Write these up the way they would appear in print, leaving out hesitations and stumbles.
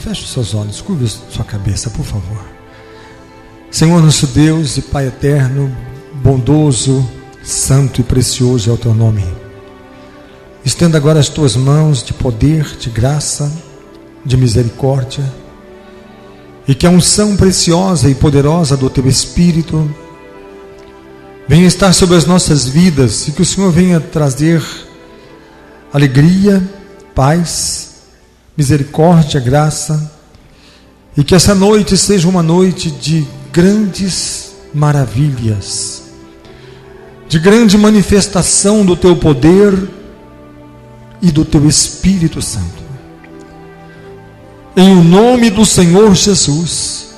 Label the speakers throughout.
Speaker 1: Feche os seus olhos, curve sua cabeça, por favor. Senhor nosso Deus e Pai eterno, bondoso, santo e precioso é o teu nome. Estenda agora as tuas mãos de poder, de graça, de misericórdia, e que a unção preciosa e poderosa do teu Espírito venha estar sobre as nossas vidas, e que o Senhor venha trazer alegria, paz, misericórdia, graça, e que essa noite seja uma noite de grandes maravilhas, de grande manifestação do teu poder e do teu Espírito Santo. Em o nome do Senhor Jesus,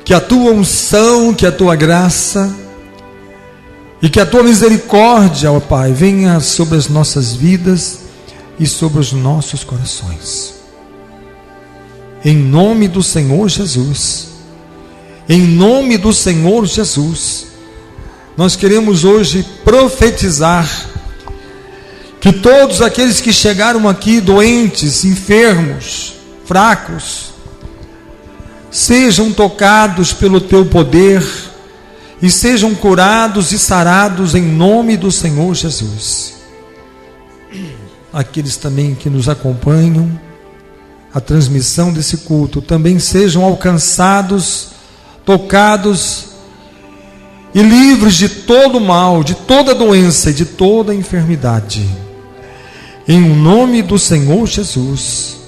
Speaker 1: que a tua unção, que a tua graça e que a tua misericórdia, ó Pai, venha sobre as nossas vidas e sobre os nossos corações. Em nome do Senhor Jesus, em nome do Senhor Jesus, nós queremos hoje profetizar que todos aqueles que chegaram aqui doentes, enfermos, fracos, sejam tocados pelo teu poder e sejam curados e sarados em nome do Senhor Jesus. Aqueles também que nos acompanham, a transmissão desse culto, também sejam alcançados, tocados e livres de todo mal, de toda doença e de toda enfermidade. Em nome do Senhor Jesus,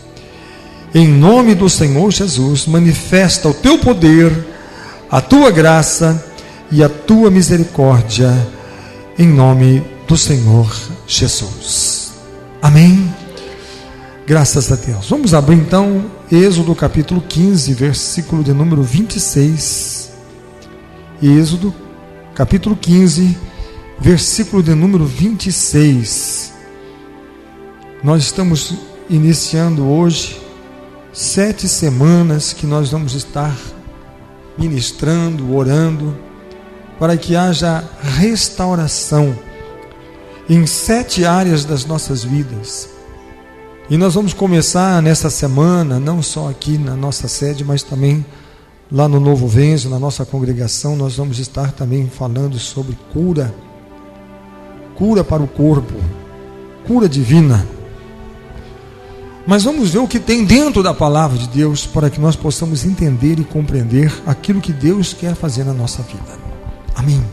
Speaker 1: em nome do Senhor Jesus, manifesta o teu poder, a tua graça e a tua misericórdia, em nome do Senhor Jesus. Amém? Graças a Deus. Vamos abrir então Êxodo capítulo 15, versículo de número 26. Êxodo capítulo 15, versículo de número 26. Nós estamos iniciando hoje 7 semanas que nós vamos estar ministrando, orando, para que haja restauração em 7 áreas das nossas vidas. E nós vamos começar nessa semana, não só aqui na nossa sede, mas também lá no Novo Venzo, na nossa congregação, nós vamos estar também falando sobre cura para o corpo, cura divina. Mas vamos ver o que tem dentro da palavra de Deus, para que nós possamos entender e compreender aquilo que Deus quer fazer na nossa vida. Amém.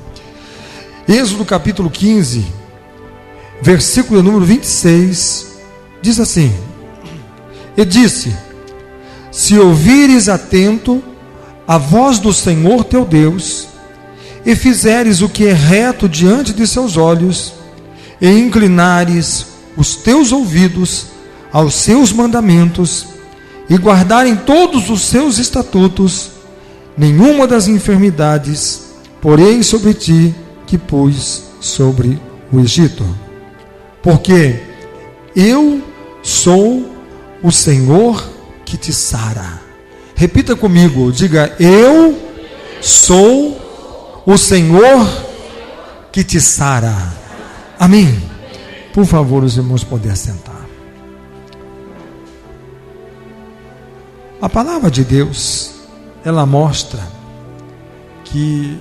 Speaker 1: Êxodo capítulo 15, versículo número 26, diz assim: E disse: Se ouvires atento a voz do Senhor teu Deus, e fizeres o que é reto diante de seus olhos, e inclinares os teus ouvidos aos seus mandamentos, e guardarem todos os seus estatutos, nenhuma das enfermidades porém sobre ti que pus sobre o Egito. Porque eu sou o Senhor que te sara. Repita comigo, diga: eu sou o Senhor que te sara. Amém. Por favor, os irmãos podem assentar. A palavra de Deus, ela mostra que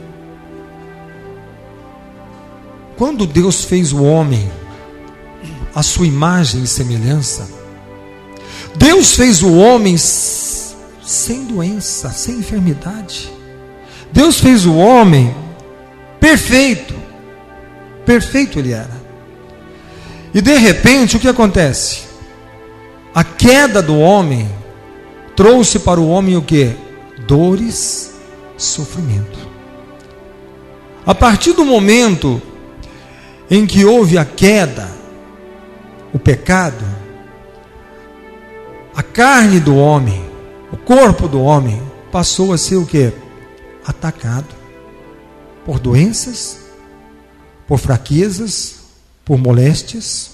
Speaker 1: quando Deus fez o homem à sua imagem e semelhança, Deus fez o homem sem doença, sem enfermidade. Deus fez o homem perfeito. Perfeito ele era. E de repente o que acontece? A queda do homem trouxe para o homem o que? Dores, sofrimento. A partir do momento em que houve a queda, o pecado, a carne do homem, o corpo do homem passou a ser o que? Atacado por doenças, por fraquezas, por moléstias.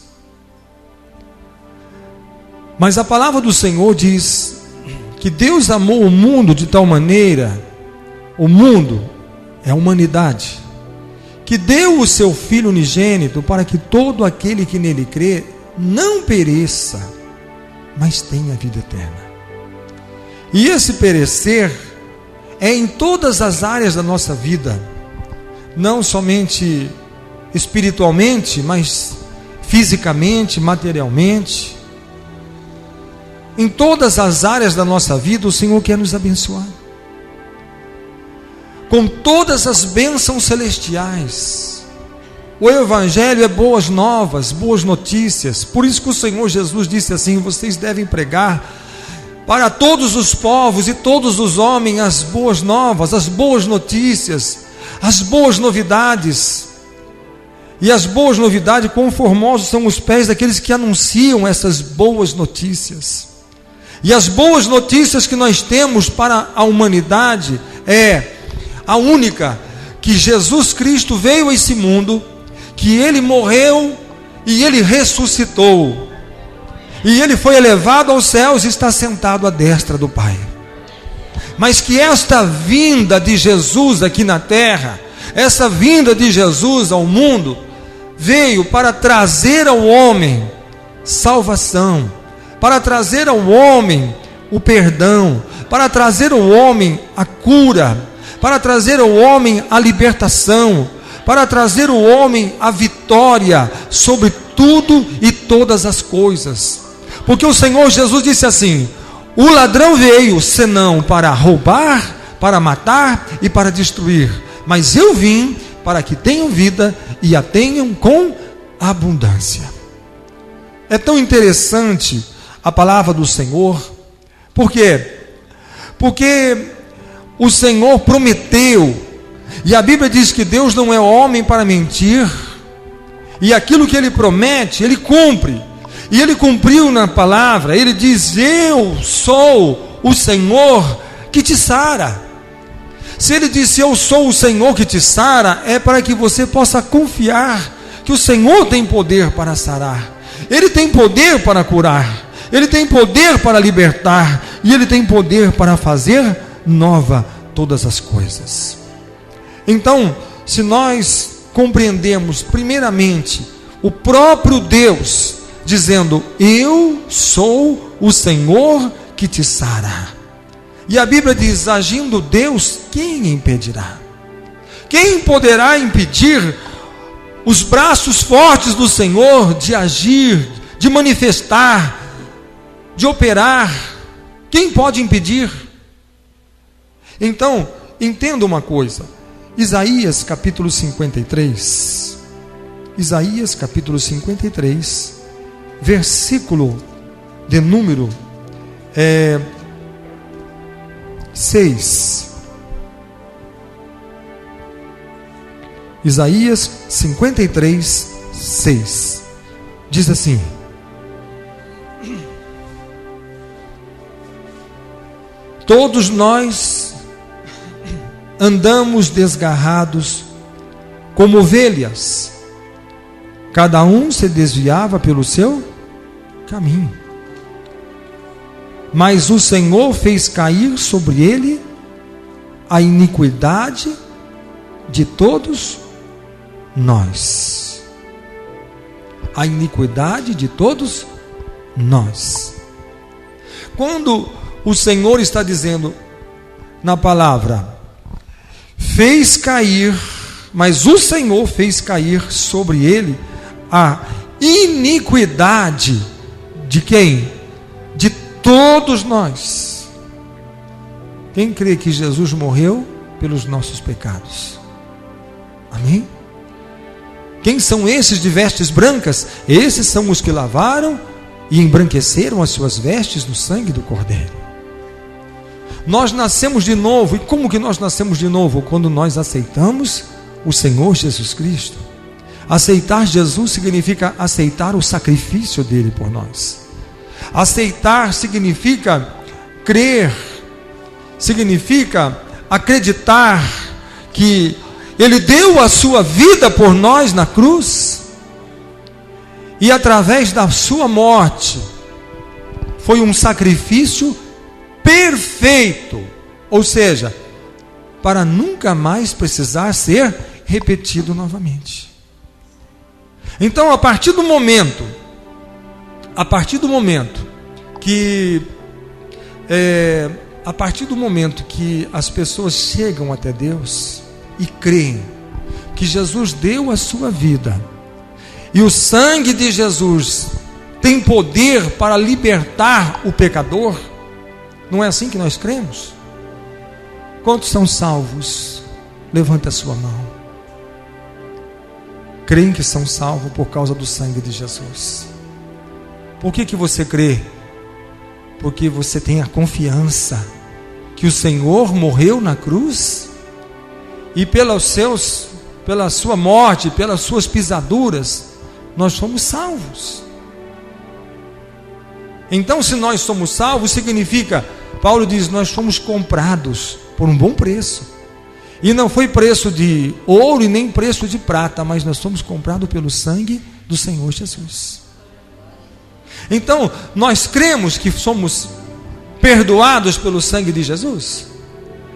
Speaker 1: Mas a palavra do Senhor diz que Deus amou o mundo de tal maneira, o mundo é a humanidade, que deu o seu Filho unigênito para que todo aquele que nele crê não pereça, mas têm a vida eterna. E esse perecer é em todas as áreas da nossa vida, não somente espiritualmente, mas fisicamente, materialmente. Em todas as áreas da nossa vida, o Senhor quer nos abençoar com todas as bênçãos celestiais. O Evangelho é boas novas, boas notícias. Por isso que o Senhor Jesus disse assim: vocês devem pregar para todos os povos e todos os homens as boas novas, as boas notícias, as boas novidades. E as boas novidades, quão formosos são os pés daqueles que anunciam essas boas notícias. E as boas notícias que nós temos para a humanidade é a única: que Jesus Cristo veio a esse mundo, que Ele morreu e Ele ressuscitou, e Ele foi elevado aos céus e está sentado à destra do Pai. Mas que esta vinda de Jesus aqui na terra, essa vinda de Jesus ao mundo, veio para trazer ao homem salvação, para trazer ao homem o perdão, para trazer ao homem a cura, para trazer ao homem a libertação, para trazer ao homem a vitória sobre tudo e todas as coisas. Porque o Senhor Jesus disse assim: o ladrão veio senão para roubar, para matar e para destruir, mas eu vim para que tenham vida e a tenham com abundância. É tão interessante a palavra do Senhor. Por quê? Porque o Senhor prometeu, e a Bíblia diz que Deus não é homem para mentir, e aquilo que Ele promete, Ele cumpre. E Ele cumpriu na palavra. Ele diz: eu sou o Senhor que te sara. Se Ele disse: eu sou o Senhor que te sara, é para que você possa confiar que o Senhor tem poder para sarar. Ele tem poder para curar, Ele tem poder para libertar, e Ele tem poder para fazer nova todas as coisas. Então, se nós compreendemos primeiramente o próprio Deus dizendo: eu sou o Senhor que te sara, e a Bíblia diz: agindo Deus, quem impedirá? Quem poderá impedir os braços fortes do Senhor de agir, de manifestar, de operar? Quem pode impedir? Então, entenda uma coisa. Isaías capítulo 53. Isaías capítulo 53, versículo de número 6. Isaías 53, 6. Diz assim: todos nós andamos desgarrados como ovelhas, cada um se desviava pelo seu caminho, mas o Senhor fez cair sobre ele a iniquidade de todos nós. A iniquidade de todos nós. Quando o Senhor está dizendo na palavra: fez cair, mas o Senhor fez cair sobre ele a iniquidade de quem? De todos nós. Quem crê que Jesus morreu pelos nossos pecados? Amém? Quem são esses de vestes brancas? Esses são os que lavaram e embranqueceram as suas vestes no sangue do Cordeiro. Nós nascemos de novo. E como que nós nascemos de novo? Quando nós aceitamos o Senhor Jesus Cristo. Aceitar Jesus significa aceitar o sacrifício dele por nós. Aceitar significa crer, significa acreditar que ele deu a sua vida por nós na cruz, e através da sua morte foi um sacrifício perfeito, ou seja, para nunca mais precisar ser repetido novamente. Então, a partir do momento que a partir do momento que as pessoas chegam até Deus e creem que Jesus deu a sua vida, e o sangue de Jesus tem poder para libertar o pecador, não é assim que nós cremos? Quantos são salvos? Levante a sua mão. Creem que são salvos por causa do sangue de Jesus. Por que você crê? Porque você tem a confiança que o Senhor morreu na cruz, e pela sua morte, pelas suas pisaduras, nós somos salvos. Então, se nós somos salvos, significa, Paulo diz, nós fomos comprados por um bom preço. E não foi preço de ouro e nem preço de prata, mas nós somos comprados pelo sangue do Senhor Jesus. Então, nós cremos que somos perdoados pelo sangue de Jesus.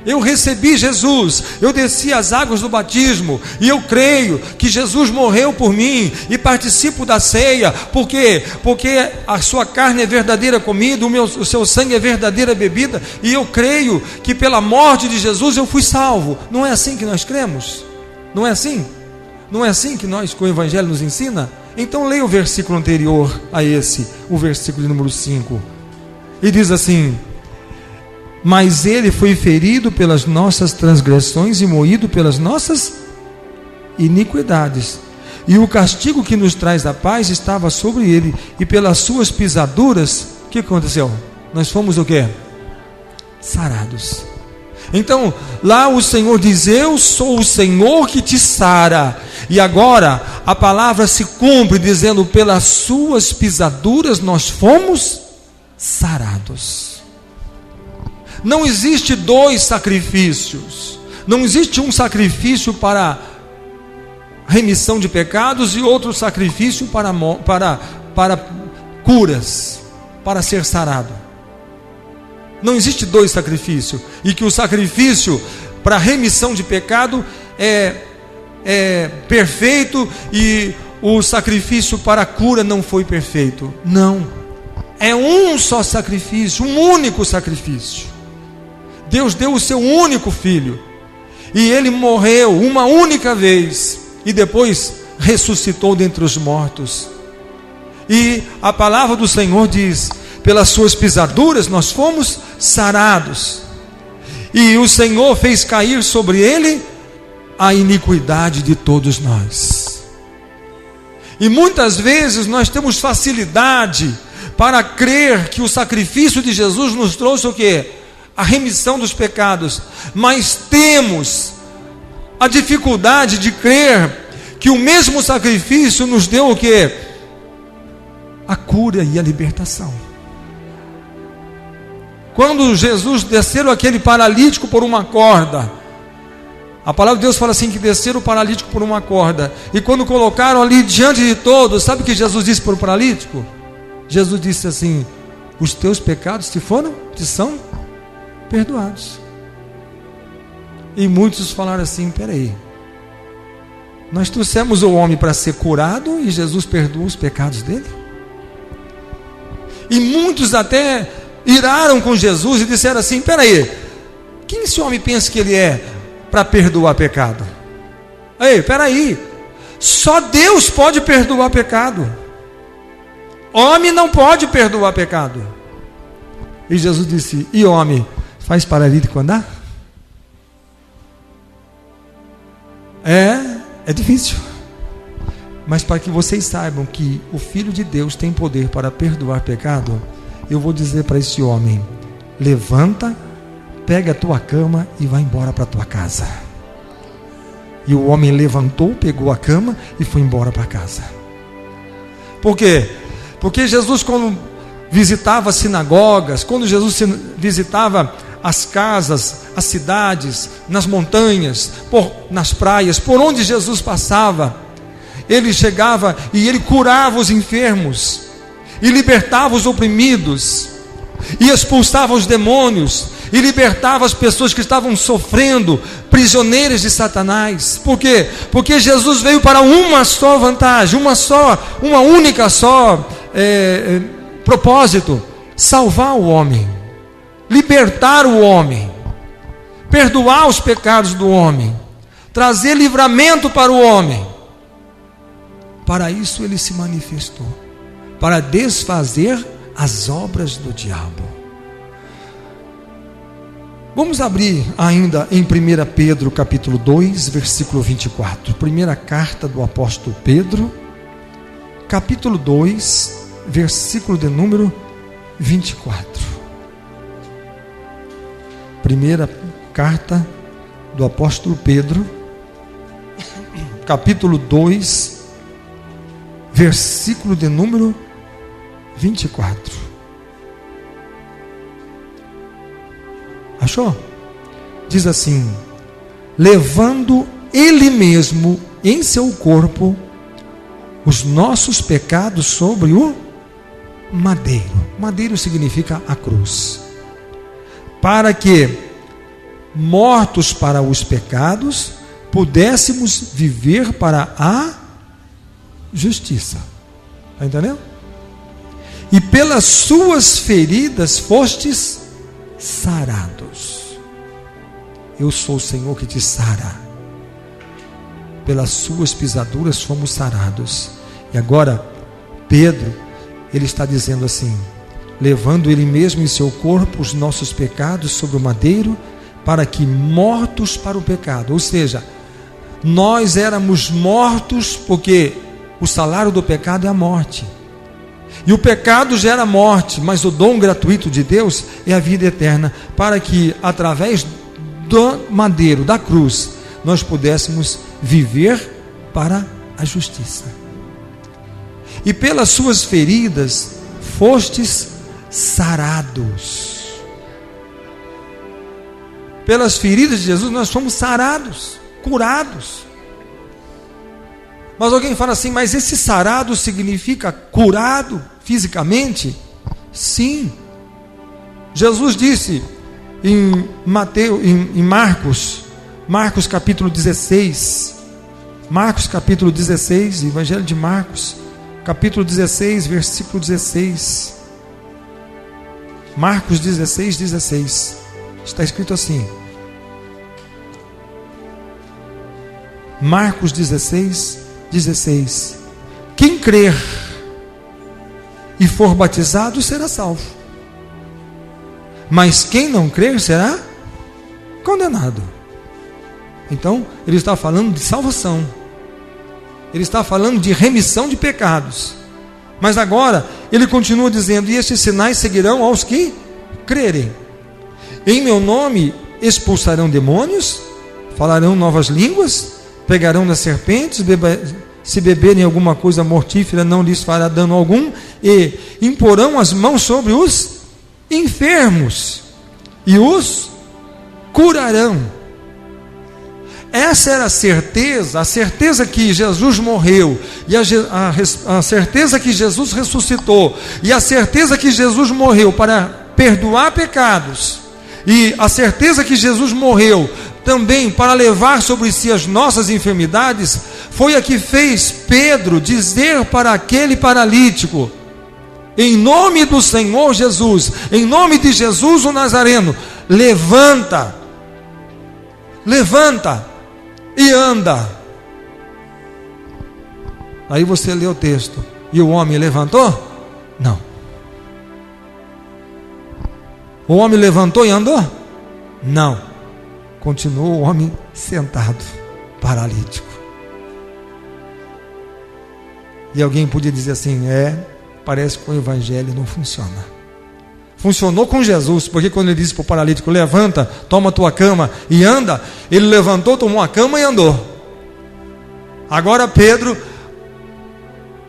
Speaker 1: Eu recebi Jesus, eu desci as águas do batismo, e eu creio que Jesus morreu por mim, e participo da ceia. Por quê? Porque a sua carne é verdadeira comida, o seu sangue é verdadeira bebida, e eu creio que pela morte de Jesus eu fui salvo. Não é assim que nós cremos? Não é assim? Não é assim que o Evangelho nos ensina? Então leia o versículo anterior a esse, o versículo de número 5, e diz assim: mas ele foi ferido pelas nossas transgressões e moído pelas nossas iniquidades, e o castigo que nos traz a paz estava sobre ele, e pelas suas pisaduras, o que aconteceu? Nós fomos o quê? Sarados. Então, lá o Senhor diz: eu sou o Senhor que te sara. E agora, a palavra se cumpre dizendo: pelas suas pisaduras nós fomos sarados. Não existe dois sacrifícios. Não existe um sacrifício para remissão de pecados e outro sacrifício para curas, para ser sarado. Não existe dois sacrifícios. E que o sacrifício para remissão de pecado é perfeito, e o sacrifício para cura não foi perfeito. Não. É um só sacrifício, um único sacrifício. Deus deu o seu único filho, e ele morreu uma única vez, e depois ressuscitou dentre os mortos. E a palavra do Senhor diz: pelas suas pisaduras nós fomos sarados, e o Senhor fez cair sobre ele a iniquidade de todos nós. E muitas vezes nós temos facilidade para crer que o sacrifício de Jesus nos trouxe o quê? A remissão dos pecados, mas temos a dificuldade de crer que o mesmo sacrifício nos deu o quê? A cura e a libertação. Quando Jesus desceram aquele paralítico por uma corda, a palavra de Deus fala assim, que desceram o paralítico por uma corda, e quando colocaram ali diante de todos, sabe o que Jesus disse para o paralítico? Jesus disse assim: os teus pecados te são perdoados. E muitos falaram assim: peraí, nós trouxemos o homem para ser curado e Jesus perdoou os pecados dele? E muitos até iraram com Jesus e disseram assim: peraí, quem esse homem pensa que ele é para perdoar pecado? Ei, peraí, só Deus pode perdoar pecado, homem não pode perdoar pecado. E Jesus disse: e homem faz paralítico andar? É difícil, mas para que vocês saibam que o Filho de Deus tem poder para perdoar pecado, eu vou dizer para esse homem: levanta, pega a tua cama e vai embora para a tua casa. E o homem levantou, pegou a cama e foi embora para casa. Por quê? Porque Jesus, quando visitava sinagogas, quando Jesus visitava as casas, as cidades, nas montanhas, nas praias, por onde Jesus passava, ele chegava e ele curava os enfermos, e libertava os oprimidos, e expulsava os demônios, e libertava as pessoas que estavam sofrendo, prisioneiras de Satanás. Por quê? Porque Jesus veio para uma só vantagem, uma única propósito: salvar o homem, libertar o homem, perdoar os pecados do homem, trazer livramento para o homem. Para isso ele se manifestou, para desfazer as obras do diabo. Vamos abrir ainda em 1 Pedro capítulo 2, versículo 24. Primeira carta do apóstolo Pedro, capítulo 2, versículo de número 24. Primeira carta do apóstolo Pedro, capítulo 2, versículo de número 24. Achou? Diz assim: levando ele mesmo em seu corpo os nossos pecados sobre o madeiro. Madeiro significa a cruz. Para que, mortos para os pecados, pudéssemos viver para a justiça. Está entendendo? E pelas suas feridas fostes sarados. Eu sou o Senhor que te sara. Pelas suas pisaduras fomos sarados. E agora, Pedro, ele está dizendo assim: levando ele mesmo em seu corpo os nossos pecados sobre o madeiro, para que, mortos para o pecado, ou seja, nós éramos mortos, porque o salário do pecado é a morte, e o pecado gera morte, mas o dom gratuito de Deus é a vida eterna, para que através do madeiro, da cruz, nós pudéssemos viver para a justiça. E pelas suas feridas fostes sarados. Pelas feridas de Jesus nós fomos sarados, curados. Mas alguém fala assim: mas esse sarado significa curado fisicamente? Sim. Jesus disse em Marcos capítulo 16, Evangelho de Marcos, capítulo 16, versículo 16. Marcos 16, 16. Está escrito assim. Marcos 16, 16. Quem crer e for batizado será salvo, mas quem não crer será condenado. Então, ele está falando de salvação, ele está falando de remissão de pecados. Mas agora, ele continua dizendo: e estes sinais seguirão aos que crerem. Em meu nome expulsarão demônios, falarão novas línguas, pegarão nas serpentes, se beberem alguma coisa mortífera não lhes fará dano algum, e imporão as mãos sobre os enfermos e os curarão. Essa era a certeza que Jesus morreu, e a certeza que Jesus ressuscitou, e a certeza que Jesus morreu para perdoar pecados, e a certeza que Jesus morreu também para levar sobre si as nossas enfermidades, foi a que fez Pedro dizer para aquele paralítico: em nome do Senhor Jesus, em nome de Jesus o Nazareno, levanta e anda. Aí você lê o texto: e o homem levantou? Não. O homem levantou e andou? Não. Continuou o homem sentado, paralítico. E alguém podia dizer assim: parece que o evangelho não funciona. Funcionou com Jesus, porque quando ele disse para o paralítico: levanta, toma tua cama e anda, ele levantou, tomou a cama e andou. Agora Pedro: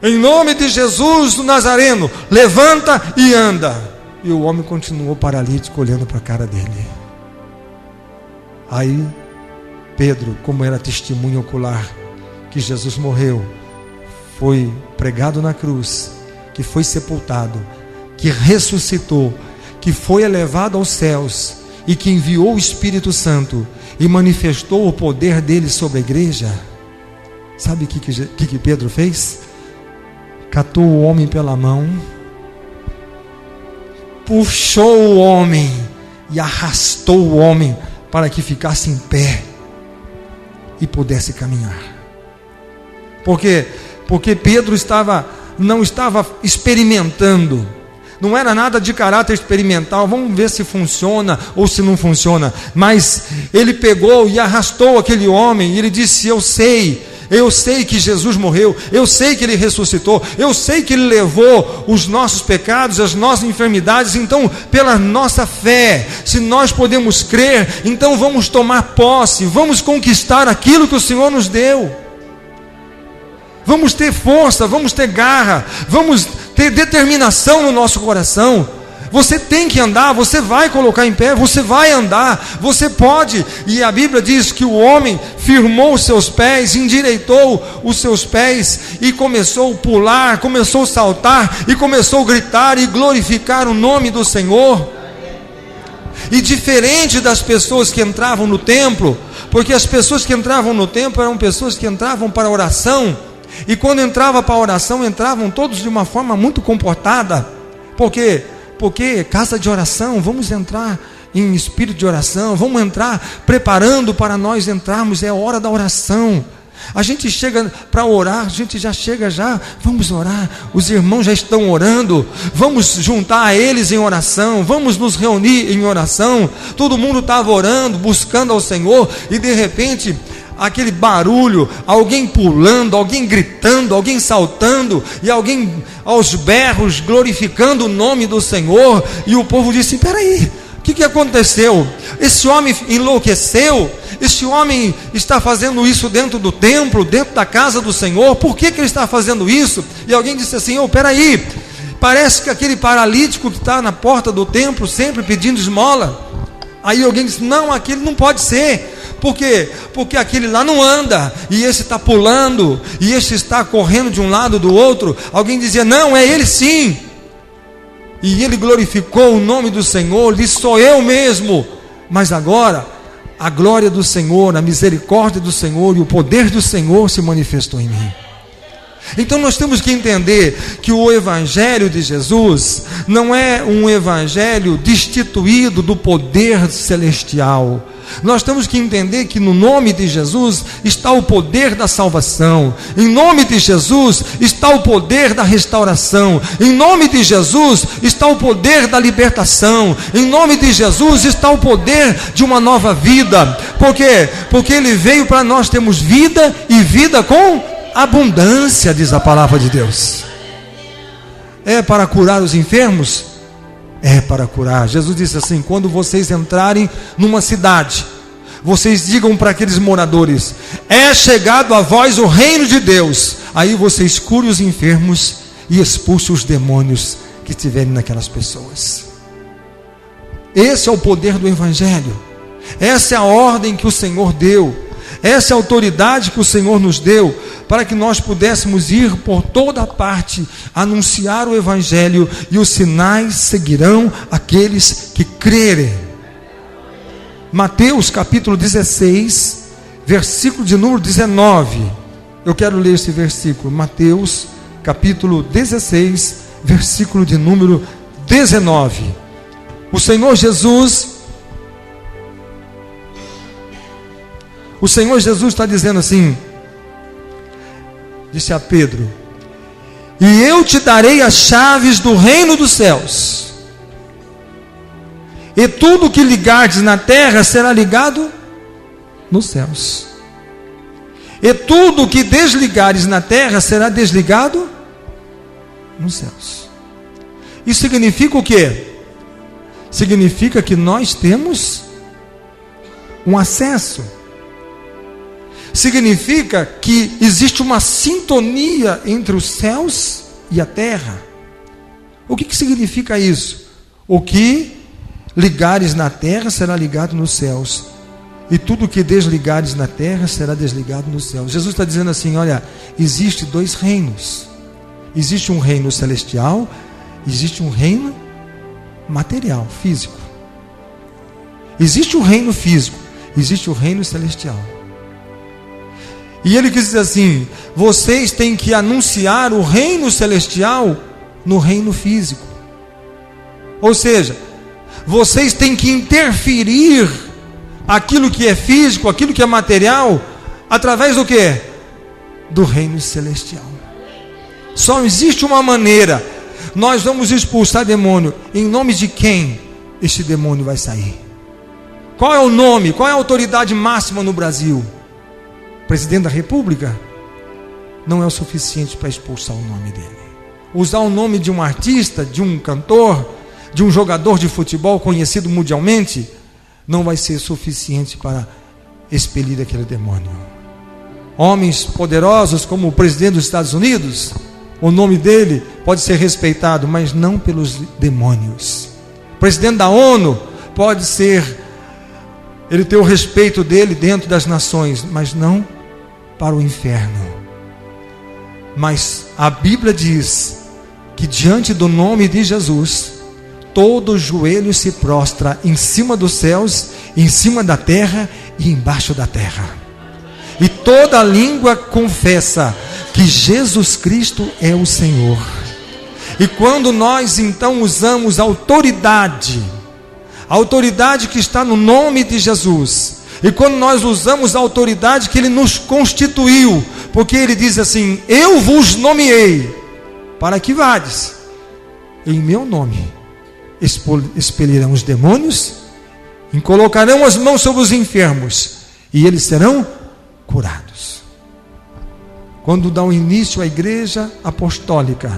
Speaker 1: em nome de Jesus do Nazareno, levanta e anda. E o homem continuou paralítico, olhando para a cara dele. Aí Pedro, como era testemunho ocular que Jesus morreu, foi pregado na cruz, que foi sepultado, que ressuscitou, que foi elevado aos céus e que enviou o Espírito Santo e manifestou o poder dele sobre a igreja. Sabe o que Pedro fez? Catou o homem pela mão, puxou o homem e arrastou o homem para que ficasse em pé e pudesse caminhar. Por quê? Porque Pedro não estava experimentando, não era nada de caráter experimental, vamos ver se funciona ou se não funciona, mas ele pegou e arrastou aquele homem, e ele disse: eu sei que Jesus morreu, eu sei que Ele ressuscitou, eu sei que Ele levou os nossos pecados, as nossas enfermidades. Então, pela nossa fé, se nós podemos crer, então vamos tomar posse, vamos conquistar aquilo que o Senhor nos deu. Vamos ter força, vamos ter garra, vamos ter determinação no nosso coração. Você tem que andar, você vai colocar em pé, você vai andar, você pode. E a Bíblia diz que o homem firmou os seus pés, endireitou os seus pés e começou a pular, começou a saltar e começou a gritar e glorificar o nome do Senhor. E diferente das pessoas que entravam no templo, porque as pessoas que entravam no templo eram pessoas que entravam para a oração, e quando entrava para a oração, entravam todos de uma forma muito comportada. Por quê? Porque casa de oração, vamos entrar em espírito de oração, vamos entrar preparando para nós entrarmos, é hora da oração. A gente chega para orar, a gente já chega vamos orar, os irmãos já estão orando, vamos juntar a eles em oração, vamos nos reunir em oração. Todo mundo estava orando, buscando ao Senhor, e de repente aquele barulho, alguém pulando, alguém gritando, alguém saltando, e alguém aos berros glorificando o nome do Senhor. E o povo disse: peraí, o que aconteceu? Esse homem enlouqueceu? Esse homem está fazendo isso dentro do templo, dentro da casa do Senhor? Por que ele está fazendo isso? E alguém disse assim: peraí, parece que aquele paralítico que está na porta do templo sempre pedindo esmola. Aí alguém disse: não, aquele não pode ser. Por quê? Porque aquele lá não anda, e esse está pulando, e esse está correndo de um lado do outro. Alguém dizia: não, é ele sim. E ele glorificou o nome do Senhor, disse: sou eu mesmo. Mas agora a glória do Senhor, a misericórdia do Senhor e o poder do Senhor se manifestou em mim. Então nós temos que entender que o Evangelho de Jesus não é um Evangelho destituído do poder celestial. Nós temos que entender que no nome de Jesus está o poder da salvação, em nome de Jesus está o poder da restauração, em nome de Jesus está o poder da libertação, em nome de Jesus está o poder de uma nova vida. Por quê? Porque Ele veio para nós termos vida, e vida com abundância, diz a palavra de Deus. É para curar os enfermos? É para curar. Jesus disse assim: quando vocês entrarem numa cidade, vocês digam para aqueles moradores: é chegado a vós o reino de Deus. Aí vocês curem os enfermos e expulsem os demônios que estiverem naquelas pessoas. Esse é o poder do Evangelho. Essa é a ordem que o Senhor deu. Essa é a autoridade que o Senhor nos deu, para que nós pudéssemos ir por toda parte, anunciar o Evangelho, e os sinais seguirão aqueles que crerem. Mateus capítulo 16, versículo de número 19. Eu quero ler esse versículo. Mateus capítulo 16, versículo de número 19. O Senhor Jesus está dizendo assim, disse a Pedro: e eu te darei as chaves do reino dos céus, e tudo que ligares na terra será ligado nos céus, e tudo que desligares na terra será desligado nos céus. Isso significa o quê? Significa que nós temos um acesso. Significa que existe uma sintonia entre os céus e a terra. O que significa isso? O que ligares na terra será ligado nos céus, e tudo que desligares na terra será desligado nos céus. Jesus está dizendo assim: olha, existe dois reinos. Existe um reino celestial, existe um reino material, físico. Existe o reino físico, existe o reino celestial. E ele quis dizer assim: vocês têm que anunciar o reino celestial no reino físico. Ou seja, vocês têm que interferir aquilo que é físico, aquilo que é material, através do quê? Do reino celestial. Só existe uma maneira. Nós vamos expulsar demônio. Em nome de quem este demônio vai sair? Qual é o nome? Qual é a autoridade máxima no Brasil? Presidente da República? Não é o suficiente para expulsar o nome dele. Usar o nome de um artista, de um cantor, de um jogador de futebol conhecido mundialmente, não vai ser suficiente para expelir aquele demônio. Homens poderosos como o presidente dos Estados Unidos, o nome dele pode ser respeitado, mas não pelos demônios. O presidente da ONU pode ser, ele tem o respeito dele dentro das nações, mas não para o inferno. Mas a Bíblia diz que diante do nome de Jesus, todo joelho se prostra em cima dos céus, em cima da terra e embaixo da terra. E toda língua confessa que Jesus Cristo é o Senhor. E quando nós então usamos a autoridade que está no nome de Jesus, e quando nós usamos a autoridade que Ele nos constituiu, porque Ele diz assim: eu vos nomeei, para que vades, em meu nome expelirão os demônios, e colocarão as mãos sobre os enfermos, e eles serão curados. Quando dão início à igreja apostólica,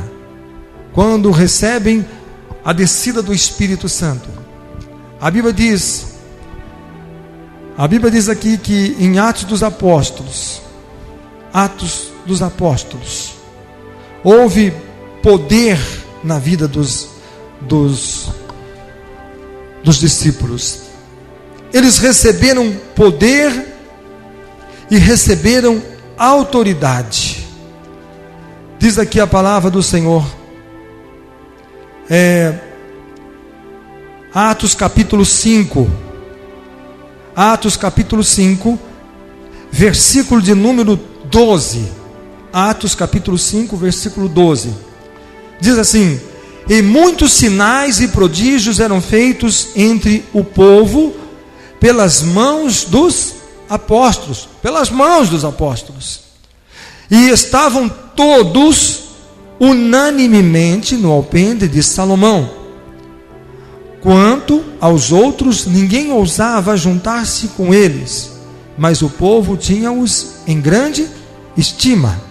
Speaker 1: quando recebem a descida do Espírito Santo, a Bíblia diz aqui que em Atos dos Apóstolos, houve poder na vida dos discípulos. Eles receberam poder e receberam autoridade. Diz aqui a palavra do Senhor, Atos capítulo 5, versículo de número 12. Atos capítulo 5, versículo 12. Diz assim: e muitos sinais e prodígios eram feitos entre o povo pelas mãos dos apóstolos. E estavam todos unanimemente no alpendre de Salomão. Quanto aos outros, ninguém ousava juntar-se com eles, mas o povo tinha-os em grande estima.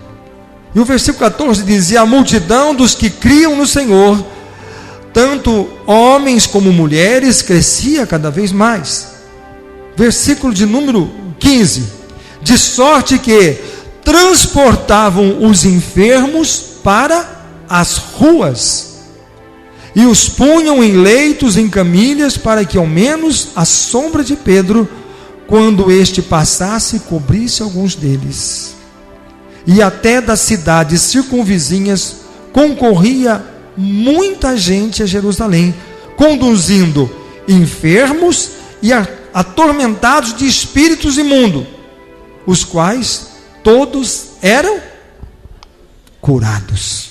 Speaker 1: E o versículo 14 dizia: a multidão dos que criam no Senhor, tanto homens como mulheres, crescia cada vez mais. Versículo de número 15: de sorte que transportavam os enfermos para as ruas, e os punham em leitos, em camilhas, para que ao menos a sombra de Pedro, quando este passasse, cobrisse alguns deles. E até das cidades circunvizinhas concorria muita gente a Jerusalém, conduzindo enfermos e atormentados de espíritos imundos, os quais todos eram curados.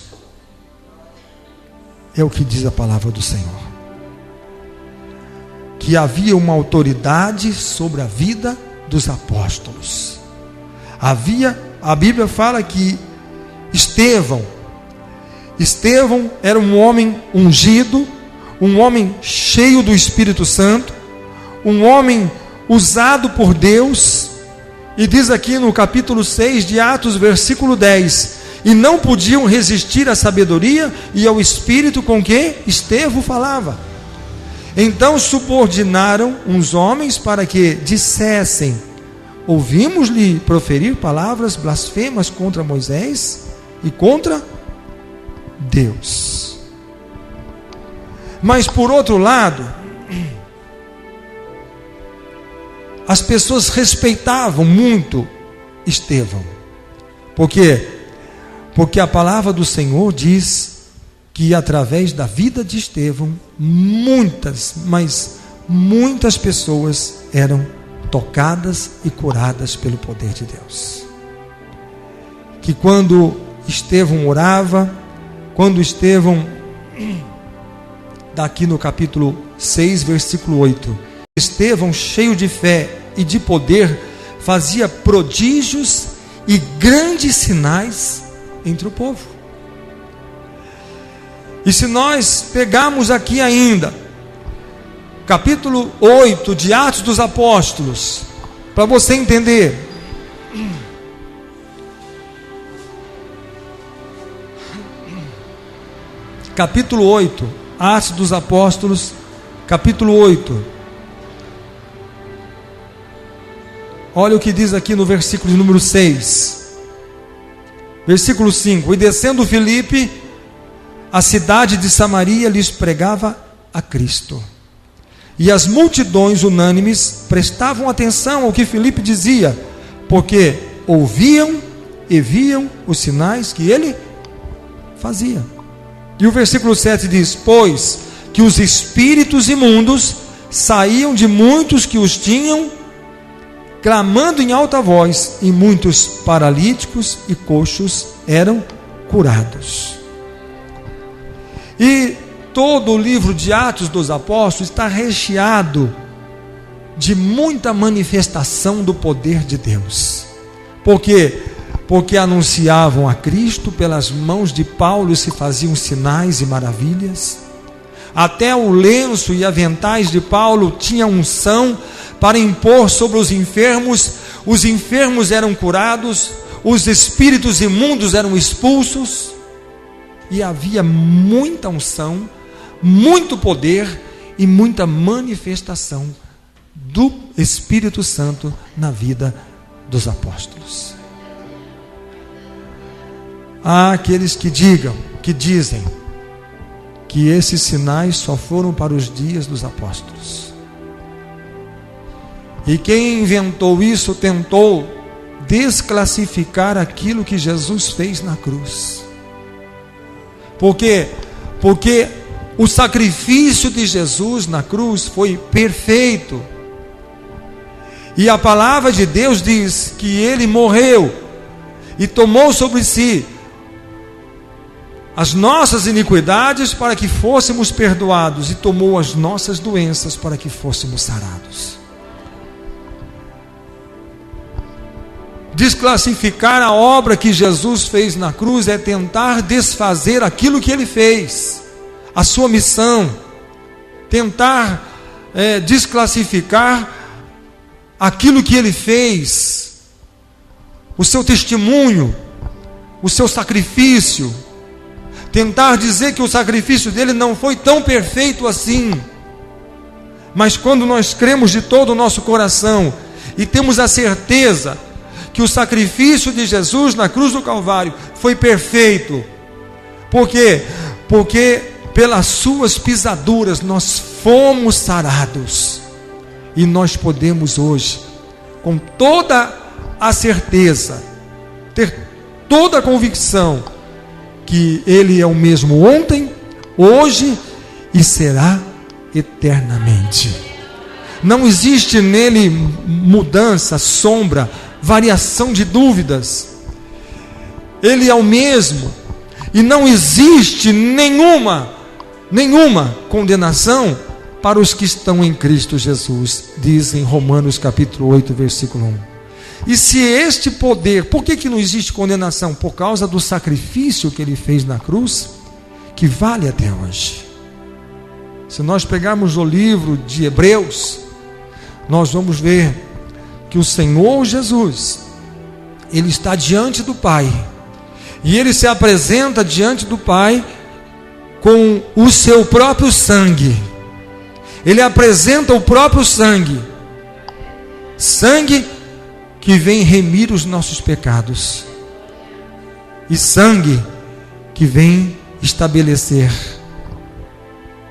Speaker 1: É o que diz a palavra do Senhor, que havia uma autoridade sobre a vida dos apóstolos. A Bíblia fala que Estevão era um homem ungido, um homem cheio do Espírito Santo, um homem usado por Deus. E diz aqui no capítulo 6 de Atos, versículo 10: e não podiam resistir à sabedoria e ao Espírito com que Estevão falava. Então subordinaram uns homens para que dissessem: ouvimos-lhe proferir palavras blasfemas contra Moisés e contra Deus. Mas por outro lado, as pessoas respeitavam muito Estevão. Por quê? Porque a palavra do Senhor diz que através da vida de Estevão, muitas pessoas eram tocadas e curadas pelo poder de Deus. Que quando Estevão orava, quando Estevão daqui no capítulo 6, versículo 8. Estevão, cheio de fé e de poder, fazia prodígios e grandes sinais entre o povo. E se nós pegarmos aqui ainda, capítulo 8 de Atos dos Apóstolos, para você entender, capítulo 8, Atos dos Apóstolos, capítulo 8, olha o que diz aqui no versículo número 6, versículo 5: e descendo Filipe, a cidade de Samaria, lhes pregava a Cristo. E as multidões unânimes prestavam atenção ao que Filipe dizia, porque ouviam e viam os sinais que ele fazia. E o versículo 7 diz: pois que os espíritos imundos saíam de muitos que os tinham, clamando em alta voz, e muitos paralíticos e coxos eram curados. E todo o livro de Atos dos Apóstolos está recheado de muita manifestação do poder de Deus. Por quê? Porque anunciavam a Cristo, pelas mãos de Paulo se faziam sinais e maravilhas. Até o lenço e aventais de Paulo tinham unção para impor sobre os enfermos eram curados, os espíritos imundos eram expulsos, e havia muita unção, muito poder e muita manifestação do Espírito Santo na vida dos apóstolos. Há aqueles que dizem que esses sinais só foram para os dias dos apóstolos. E quem inventou isso tentou desclassificar aquilo que Jesus fez na cruz. Por quê? Porque o sacrifício de Jesus na cruz foi perfeito. E a palavra de Deus diz que ele morreu e tomou sobre si as nossas iniquidades para que fôssemos perdoados, e tomou as nossas doenças para que fôssemos sarados. Desclassificar a obra que Jesus fez na cruz é tentar desfazer aquilo que ele fez, a sua missão, tentar desclassificar aquilo que ele fez, o seu testemunho, o seu sacrifício, tentar dizer que o sacrifício dele não foi tão perfeito assim. Mas quando nós cremos de todo o nosso coração e temos a certeza que o sacrifício de Jesus na cruz do Calvário foi perfeito, por quê? Porque pelas suas pisaduras nós fomos sarados, e nós podemos hoje, com toda a certeza, ter toda a convicção que ele é o mesmo ontem, hoje e será eternamente. Não existe nele mudança, sombra, variação de dúvidas. Ele é o mesmo, e não existe nenhuma condenação para os que estão em Cristo Jesus, diz em Romanos capítulo 8, versículo 1. E se este poder, por que não existe condenação? Por causa do sacrifício que ele fez na cruz, que vale até hoje. Se nós pegarmos o livro de Hebreus, nós vamos ver que o Senhor Jesus, ele está diante do Pai, e ele se apresenta diante do Pai com o seu próprio sangue. Ele apresenta o próprio sangue que vem remir os nossos pecados, e sangue que vem estabelecer: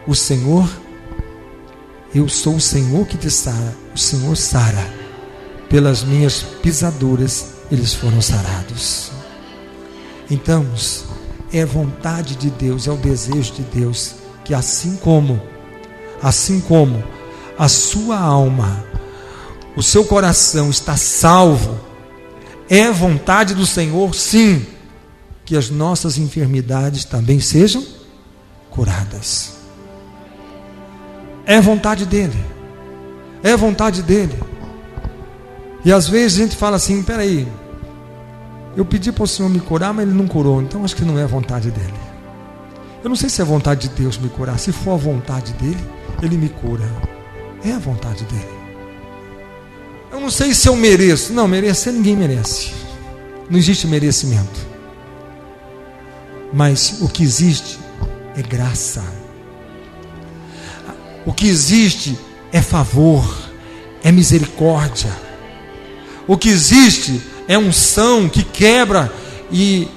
Speaker 1: o Senhor, eu sou o Senhor que te sara, o Senhor sara, pelas minhas pisaduras eles foram sarados. Então, é vontade de Deus, é o desejo de Deus, que assim como a sua alma, o seu coração está salvo, é vontade do Senhor, sim, que as nossas enfermidades também sejam curadas. É vontade dele. É vontade dele. E às vezes a gente fala assim: peraí, eu pedi para o Senhor me curar, mas Ele não curou, então acho que não é vontade dele. Eu não sei se é vontade de Deus me curar. Se for a vontade dele, Ele me cura. É a vontade dele. Eu não sei se eu mereço. Não, merecer ninguém merece. Não existe merecimento. Mas o que existe é graça. O que existe é favor, é misericórdia. O que existe é unção que quebra e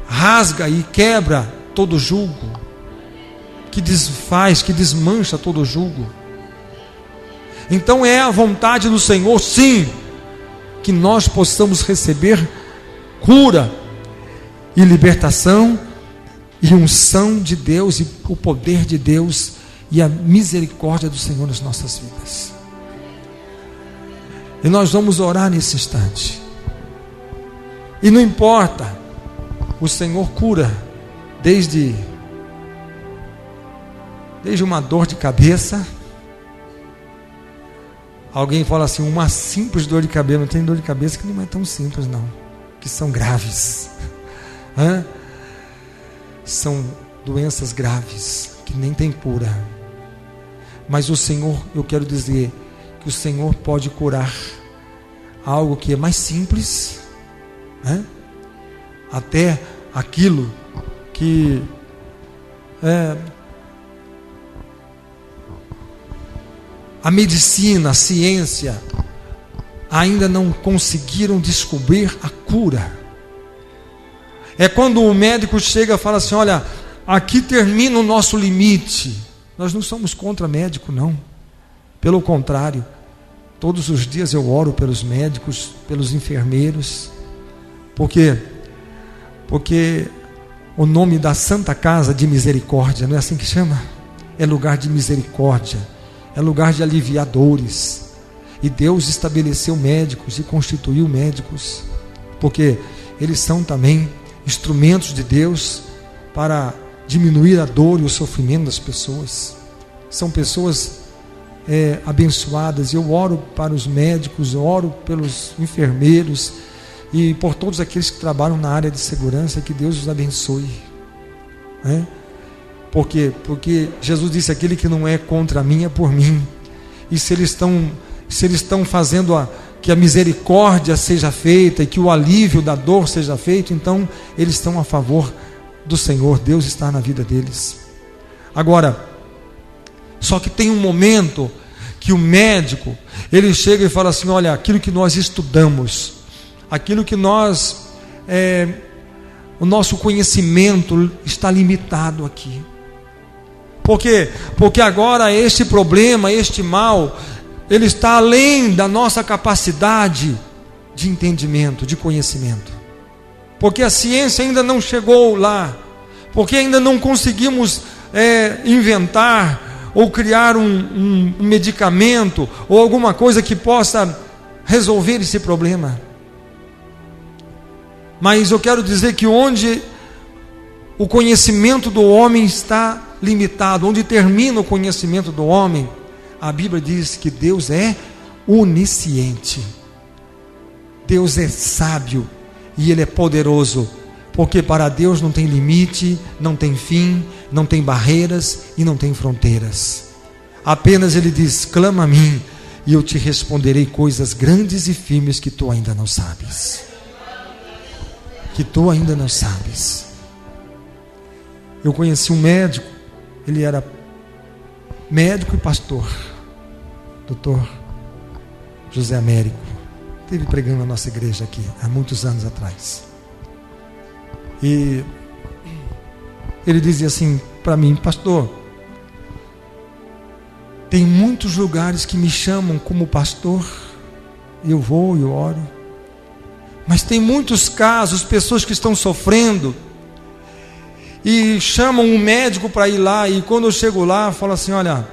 Speaker 1: rasga e quebra todo jugo, que desfaz, que desmancha todo jugo. Então é a vontade do Senhor, sim, que nós possamos receber cura e libertação e unção de Deus e o poder de Deus e a misericórdia do Senhor nas nossas vidas. E nós vamos orar nesse instante. E não importa, o Senhor cura desde uma dor de cabeça. Alguém fala assim, uma simples dor de cabeça. Não tem dor de cabeça que não é tão simples não, que são graves. São doenças graves que nem tem cura. Mas o Senhor, eu quero dizer que o Senhor pode curar algo que é mais simples, até aquilo que a medicina, a ciência ainda não conseguiram descobrir a cura. É quando o médico chega e fala assim: olha, aqui termina o nosso limite. Nós não somos contra médico, não. Pelo contrário, todos os dias eu oro pelos médicos, pelos enfermeiros. Por quê? Porque o nome da Santa Casa de Misericórdia, não é assim que chama? É lugar de misericórdia, é lugar de aliviar dores. E Deus estabeleceu médicos e constituiu médicos, porque eles são também instrumentos de Deus para diminuir a dor e o sofrimento das pessoas. São pessoas abençoadas. Eu oro para os médicos, eu oro pelos enfermeiros e por todos aqueles que trabalham na área de segurança. Que Deus os abençoe. Por quê? Porque Jesus disse: aquele que não é contra mim é por mim. E se eles estão fazendo que a misericórdia seja feita e que o alívio da dor seja feito, então eles estão a favor do Senhor. Deus está na vida deles. Agora, só que tem um momento que o médico, ele chega e fala assim: olha, aquilo que nós estudamos, aquilo que nós o nosso conhecimento está limitado aqui. Por quê? Porque agora este problema, este mal, ele está além da nossa capacidade de entendimento, de conhecimento. Porque a ciência ainda não chegou lá. Porque ainda não conseguimos inventar ou criar um medicamento ou alguma coisa que possa resolver esse problema. Mas eu quero dizer que onde o conhecimento do homem está limitado, onde termina o conhecimento do homem, a Bíblia diz que Deus é onisciente. Deus é sábio e Ele é poderoso, porque para Deus não tem limite, não tem fim, não tem barreiras e não tem fronteiras. Apenas Ele diz: clama a mim e eu te responderei coisas grandes e firmes que tu ainda não sabes. Que tu ainda não sabes. Eu conheci um médico, ele era médico e pastor, Dr. José Américo. Esteve pregando na nossa igreja aqui há muitos anos atrás. E ele dizia assim para mim: pastor, tem muitos lugares que me chamam como pastor, eu vou e oro, mas tem muitos casos, pessoas que estão sofrendo e chamam um médico para ir lá, e quando eu chego lá, falo assim: olha,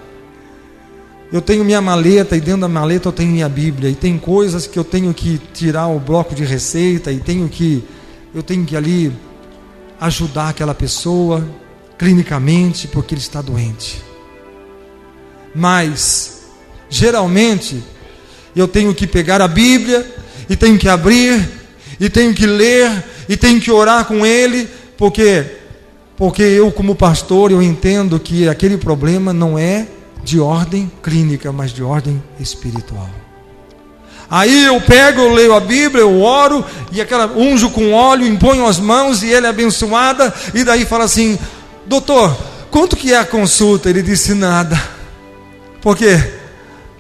Speaker 1: eu tenho minha maleta, e dentro da maleta eu tenho minha Bíblia, e tem coisas que eu tenho que tirar o bloco de receita, e eu tenho que ali ajudar aquela pessoa clinicamente, porque ele está doente. Mas, geralmente, eu tenho que pegar a Bíblia, e tenho que abrir, e tenho que ler, e tenho que orar com ele, porque eu, como pastor, eu entendo que aquele problema não é de ordem clínica, mas de ordem espiritual. Aí eu pego, eu leio a Bíblia, eu oro, e unjo com óleo, imponho as mãos, e ele é abençoada, e daí fala assim: doutor, quanto que é a consulta? Ele disse: nada. Por quê?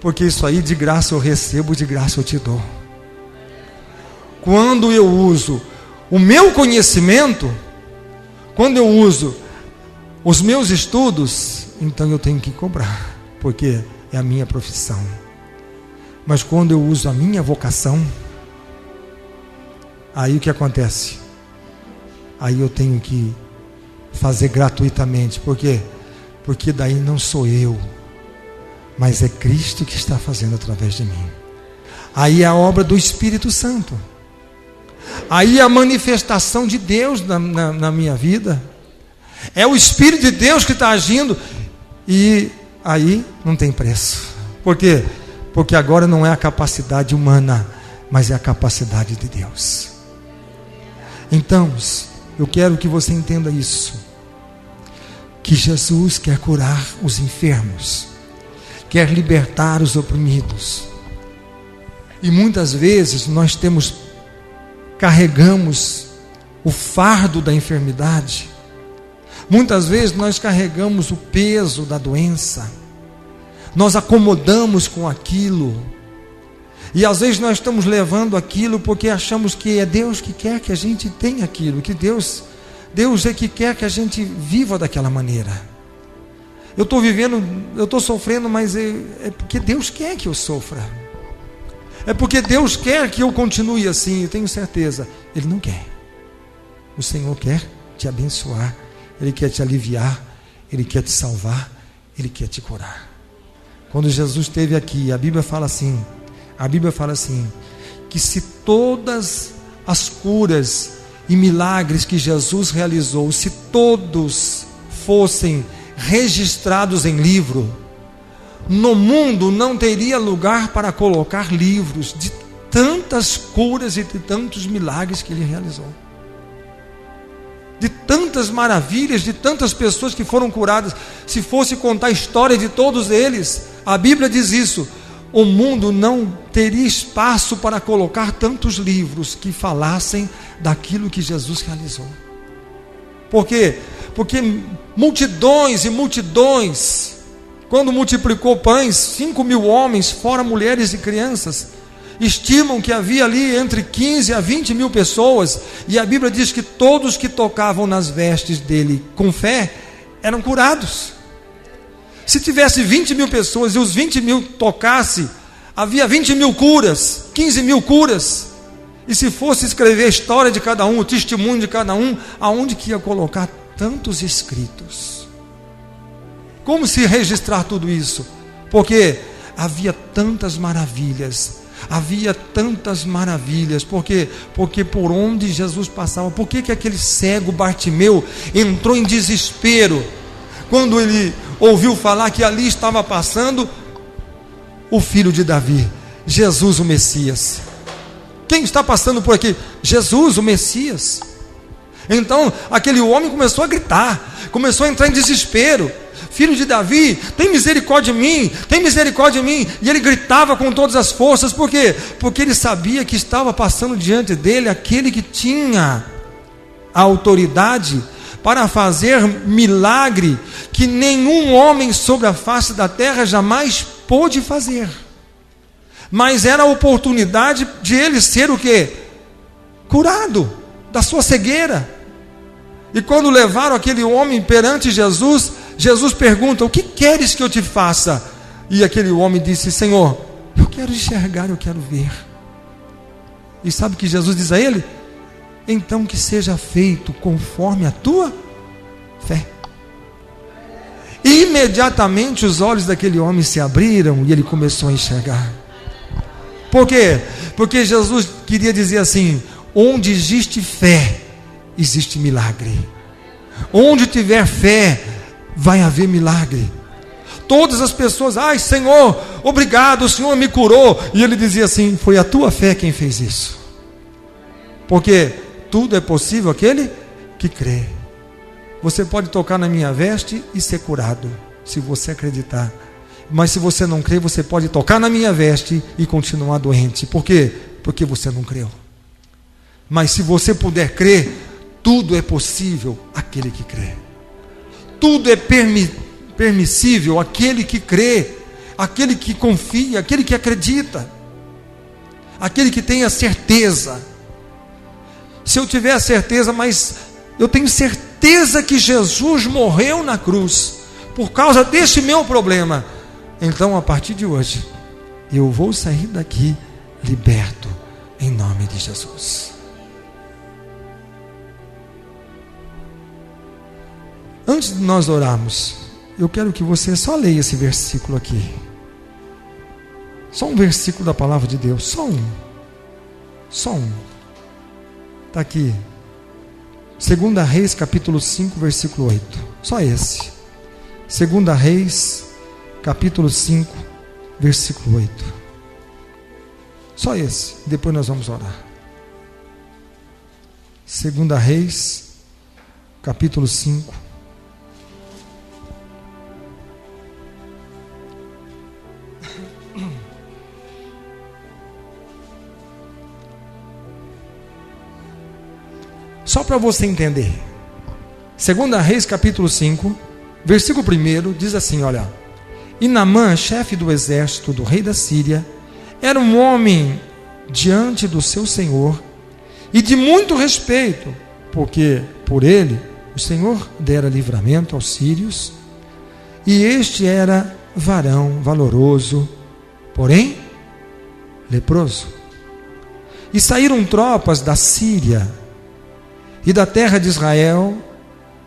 Speaker 1: Porque isso aí de graça eu recebo, de graça eu te dou. Quando eu uso o meu conhecimento, quando eu uso os meus estudos, então eu tenho que cobrar, porque é a minha profissão. Mas quando eu uso a minha vocação, aí o que acontece? Aí eu tenho que fazer gratuitamente. Por quê? Porque daí não sou eu, mas é Cristo que está fazendo através de mim. Aí é a obra do Espírito Santo. Aí é a manifestação de Deus na minha vida. É o Espírito de Deus que está agindo. E aí não tem preço. Por quê? Porque agora não é a capacidade humana, mas é a capacidade de Deus. Então, eu quero que você entenda isso. Que Jesus quer curar os enfermos, quer libertar os oprimidos. E muitas vezes nós carregamos o fardo da enfermidade. Muitas vezes nós carregamos o peso da doença. Nós acomodamos com aquilo. E às vezes nós estamos levando aquilo porque achamos que é Deus que quer que a gente tenha aquilo, que Deus é que quer que a gente viva daquela maneira. Eu estou sofrendo, mas é porque Deus quer que eu sofra. É porque Deus quer que eu continue assim. Eu tenho certeza, Ele não quer. O Senhor quer te abençoar, Ele quer te aliviar, Ele quer te salvar, Ele quer te curar. Quando Jesus esteve aqui, a Bíblia fala assim, que se todas as curas e milagres que Jesus realizou, se todos fossem registrados em livro, no mundo não teria lugar para colocar livros de tantas curas e de tantos milagres que Ele realizou, de tantas maravilhas, de tantas pessoas que foram curadas. Se fosse contar a história de todos eles, a Bíblia diz isso, o mundo não teria espaço para colocar tantos livros que falassem daquilo que Jesus realizou. Por quê? Porque multidões e multidões, quando multiplicou pães, 5.000 homens, fora mulheres e crianças, estimam que havia ali entre 15 a 20 mil pessoas, e a Bíblia diz que todos que tocavam nas vestes dele com fé, eram curados. Se tivesse 20 mil pessoas e os 20 mil tocasse, havia 20 mil curas, 15 mil curas. E se fosse escrever a história de cada um, o testemunho de cada um, aonde que ia colocar tantos escritos? Como se registrar tudo isso? Porque havia tantas maravilhas. Porque por onde Jesus passava, por que aquele cego Bartimeu entrou em desespero quando ele ouviu falar que ali estava passando o filho de Davi, Jesus o Messias? Quem está passando por aqui? Jesus o Messias. Então aquele homem começou a gritar, começou a entrar em desespero: filho de Davi, tem misericórdia de mim, tem misericórdia de mim. E ele gritava com todas as forças. Por quê? Porque ele sabia que estava passando diante dele aquele que tinha a autoridade para fazer milagre que nenhum homem sobre a face da terra jamais pôde fazer. Mas era a oportunidade de ele ser o quê? Curado da sua cegueira. E quando levaram aquele homem perante Jesus, Jesus pergunta: o que queres que eu te faça? E aquele homem disse: Senhor, eu quero enxergar, eu quero ver. E sabe o que Jesus diz a ele? Então que seja feito conforme a tua fé. E imediatamente os olhos daquele homem se abriram e ele começou a enxergar. Por quê? Porque Jesus queria dizer assim: onde existe fé, existe milagre. Onde tiver fé, vai haver milagre. Todas as pessoas, ai Senhor, obrigado, o Senhor me curou. E ele dizia assim: foi a tua fé quem fez isso. Porque tudo é possível aquele que crê. Você pode tocar na minha veste e ser curado, se você acreditar. Mas se você não crê, você pode tocar na minha veste e continuar doente. Por quê? Porque você não creu. Mas se você puder crer, tudo é possível aquele que crê. Tudo é permissível aquele que crê, aquele que confia, aquele que acredita, aquele que tem a certeza. Se eu tiver a certeza, mas eu tenho certeza que Jesus morreu na cruz por causa deste meu problema, então a partir de hoje eu vou sair daqui liberto em nome de Jesus. Antes de nós orarmos, eu quero que você só leia esse versículo aqui. Só um versículo da palavra de Deus, só um. Está aqui, 2 Reis capítulo 5, versículo 8. Só esse. 2 Reis capítulo 5, versículo 8. Só esse. Depois nós vamos orar. 2 Reis capítulo 5. Só para você entender. 2 Reis capítulo 5, versículo 1, diz assim, olha: e Naamã, chefe do exército do rei da Síria, era um homem diante do seu senhor e de muito respeito, porque por ele o Senhor dera livramento aos sírios, e este era varão valoroso, porém leproso. E saíram tropas da Síria e da terra de Israel,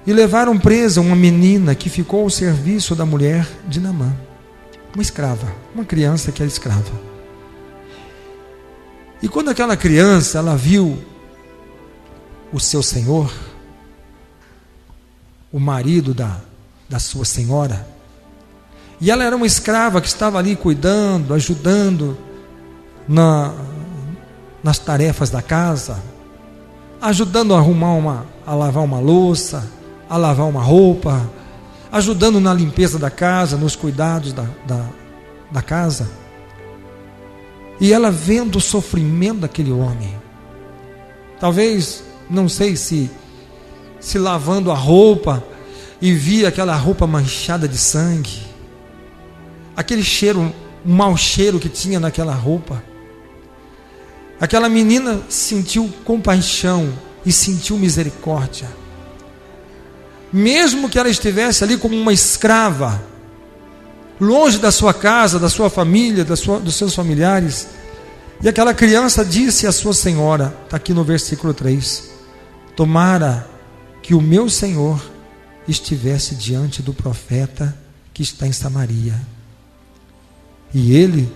Speaker 1: e levaram presa uma menina que ficou ao serviço da mulher de Naamã, uma escrava, uma criança que era escrava. E quando aquela criança, ela viu o seu senhor, o marido da sua senhora, e ela era uma escrava que estava ali cuidando, ajudando nas tarefas da casa, ajudando a lavar uma louça, a lavar uma roupa, ajudando na limpeza da casa, nos cuidados da casa. E ela vendo o sofrimento daquele homem, talvez, não sei se lavando a roupa, e via aquela roupa manchada de sangue, aquele cheiro, um mau cheiro que tinha naquela roupa. Aquela menina sentiu compaixão e sentiu misericórdia. Mesmo que ela estivesse ali como uma escrava, longe da sua casa, da sua família, dos seus familiares. E aquela criança disse à sua senhora, está aqui no versículo 3: tomara que o meu senhor estivesse diante do profeta que está em Samaria, e ele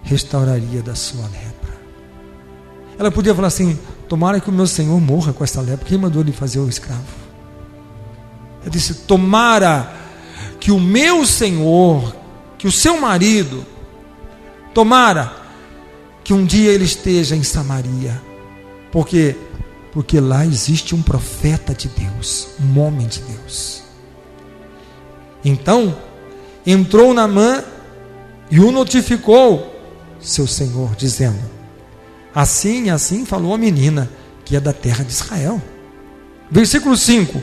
Speaker 1: restauraria da sua lepra. Ela podia falar assim: tomara que o meu senhor morra com essa lepra. Quem mandou ele fazer o escravo? Ela disse: tomara que o meu senhor, que o seu marido, tomara que um dia ele esteja em Samaria, porque lá existe um profeta de Deus, um homem de Deus. Então entrou Naamã e o notificou seu senhor, dizendo: assim e assim falou a menina, que é da terra de Israel. Versículo 5: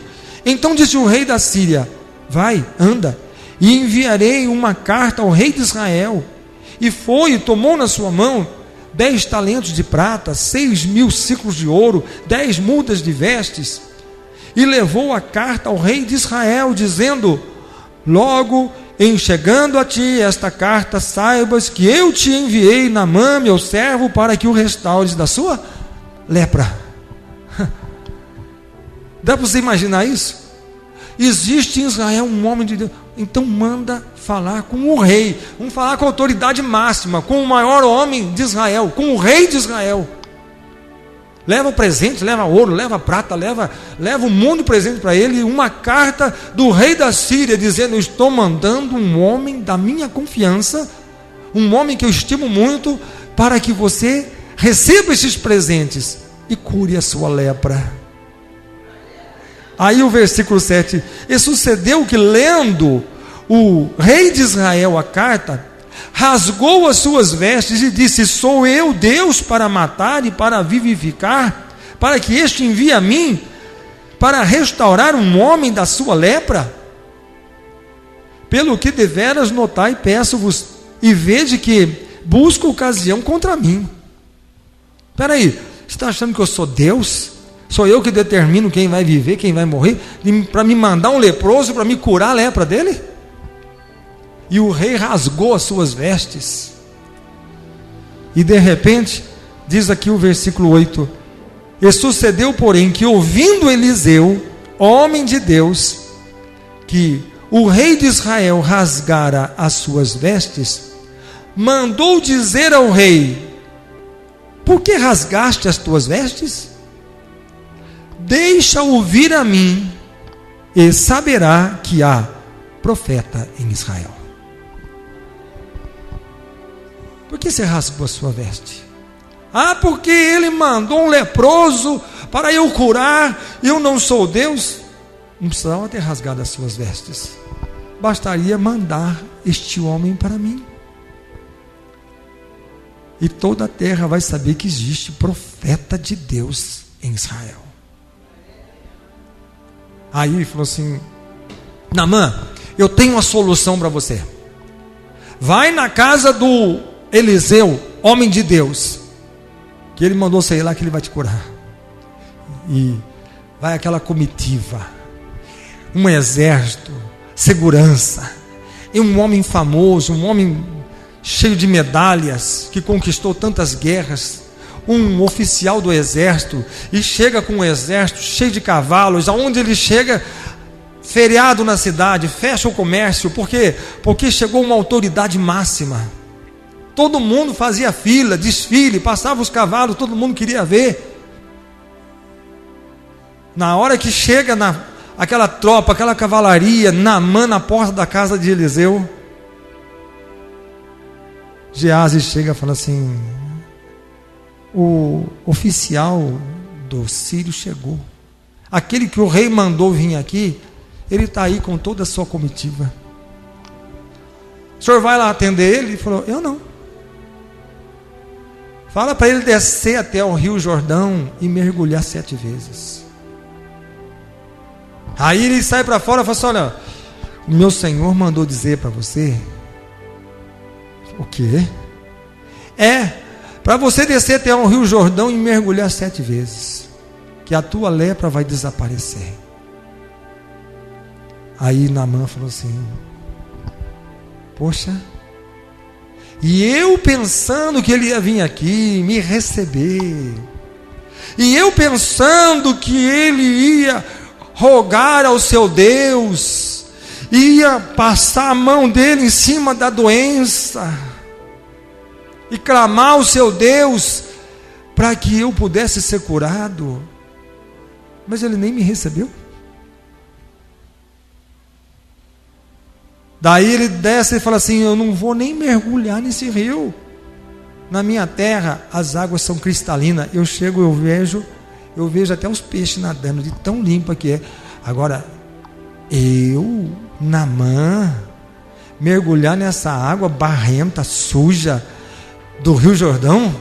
Speaker 1: então disse o rei da Síria: vai, anda, e enviarei uma carta ao rei de Israel. E foi e tomou na sua mão 10 talentos de prata, 6.000 siclos de ouro, 10 mudas de vestes, e levou a carta ao rei de Israel, dizendo: logo em chegando a ti esta carta, saibas que eu te enviei Naamã, meu servo, para que o restaures da sua lepra. Dá para você imaginar isso? Existe em Israel um homem de Deus, então manda falar com o rei, vamos falar com a autoridade máxima, com o maior homem de Israel, com o rei de Israel. leva presente, leva ouro, leva prata, leva um monte de presente para ele, e uma carta do rei da Síria, dizendo: eu estou mandando um homem da minha confiança, um homem que eu estimo muito, para que você receba esses presentes e cure a sua lepra. Aí o versículo 7, e sucedeu que, lendo o rei de Israel a carta, rasgou as suas vestes e disse: sou eu Deus para matar e para vivificar, para que este envie a mim para restaurar um homem da sua lepra? Pelo que deveras notai, peço-vos, e vede que busco ocasião contra mim. Espera aí, você está achando que eu sou Deus? Sou eu que determino quem vai viver, quem vai morrer, para me mandar um leproso para me curar a lepra dele? E o rei rasgou as suas vestes. E de repente, diz aqui o versículo 8: e sucedeu, porém, que ouvindo Eliseu, homem de Deus, que o rei de Israel rasgara as suas vestes, mandou dizer ao rei: por que rasgaste as tuas vestes? Deixa-o vir a mim, e saberá que há profeta em Israel. Por que você rasgou a sua veste? Porque ele mandou um leproso para eu curar, e eu não sou Deus. Não precisava ter rasgado as suas vestes, bastaria mandar este homem para mim, e toda a terra vai saber que existe profeta de Deus em Israel. Aí ele falou assim: Naamã, eu tenho uma solução para você. Vai na casa do Eliseu, homem de Deus, que ele mandou sair lá, que ele vai te curar. E vai aquela comitiva, um exército, segurança, e um homem famoso, um homem cheio de medalhas, que conquistou tantas guerras, um oficial do exército, e chega com um exército cheio de cavalos. Aonde ele chega, feriado na cidade, fecha o comércio. Por quê? Porque chegou uma autoridade máxima. Todo mundo fazia fila, desfile, passava os cavalos, todo mundo queria ver. Na hora que chega aquela tropa, aquela cavalaria, Naamã na porta da casa de Eliseu, Geazi chega e fala assim: o oficial do sírio chegou, aquele que o rei mandou vir aqui, ele está aí com toda a sua comitiva. O senhor vai lá atender ele? Ele falou: eu não. Fala para ele descer até o rio Jordão e mergulhar 7 vezes. Aí ele sai para fora e fala assim: olha, o meu senhor mandou dizer para você. O quê? Para você descer até o rio Jordão e mergulhar 7 vezes, que a tua lepra vai desaparecer. Aí Naamã falou assim: poxa, e eu pensando que ele ia vir aqui me receber, e eu pensando que ele ia rogar ao seu Deus, ia passar a mão dele em cima da doença e clamar ao seu Deus para que eu pudesse ser curado, mas ele nem me recebeu. Daí ele desce e fala assim: eu não vou nem mergulhar nesse rio, na minha terra as águas são cristalinas, eu chego, eu vejo até os peixes nadando, de tão limpa que é. Agora, eu, Naamã, mergulhar nessa água barrenta, suja do rio Jordão?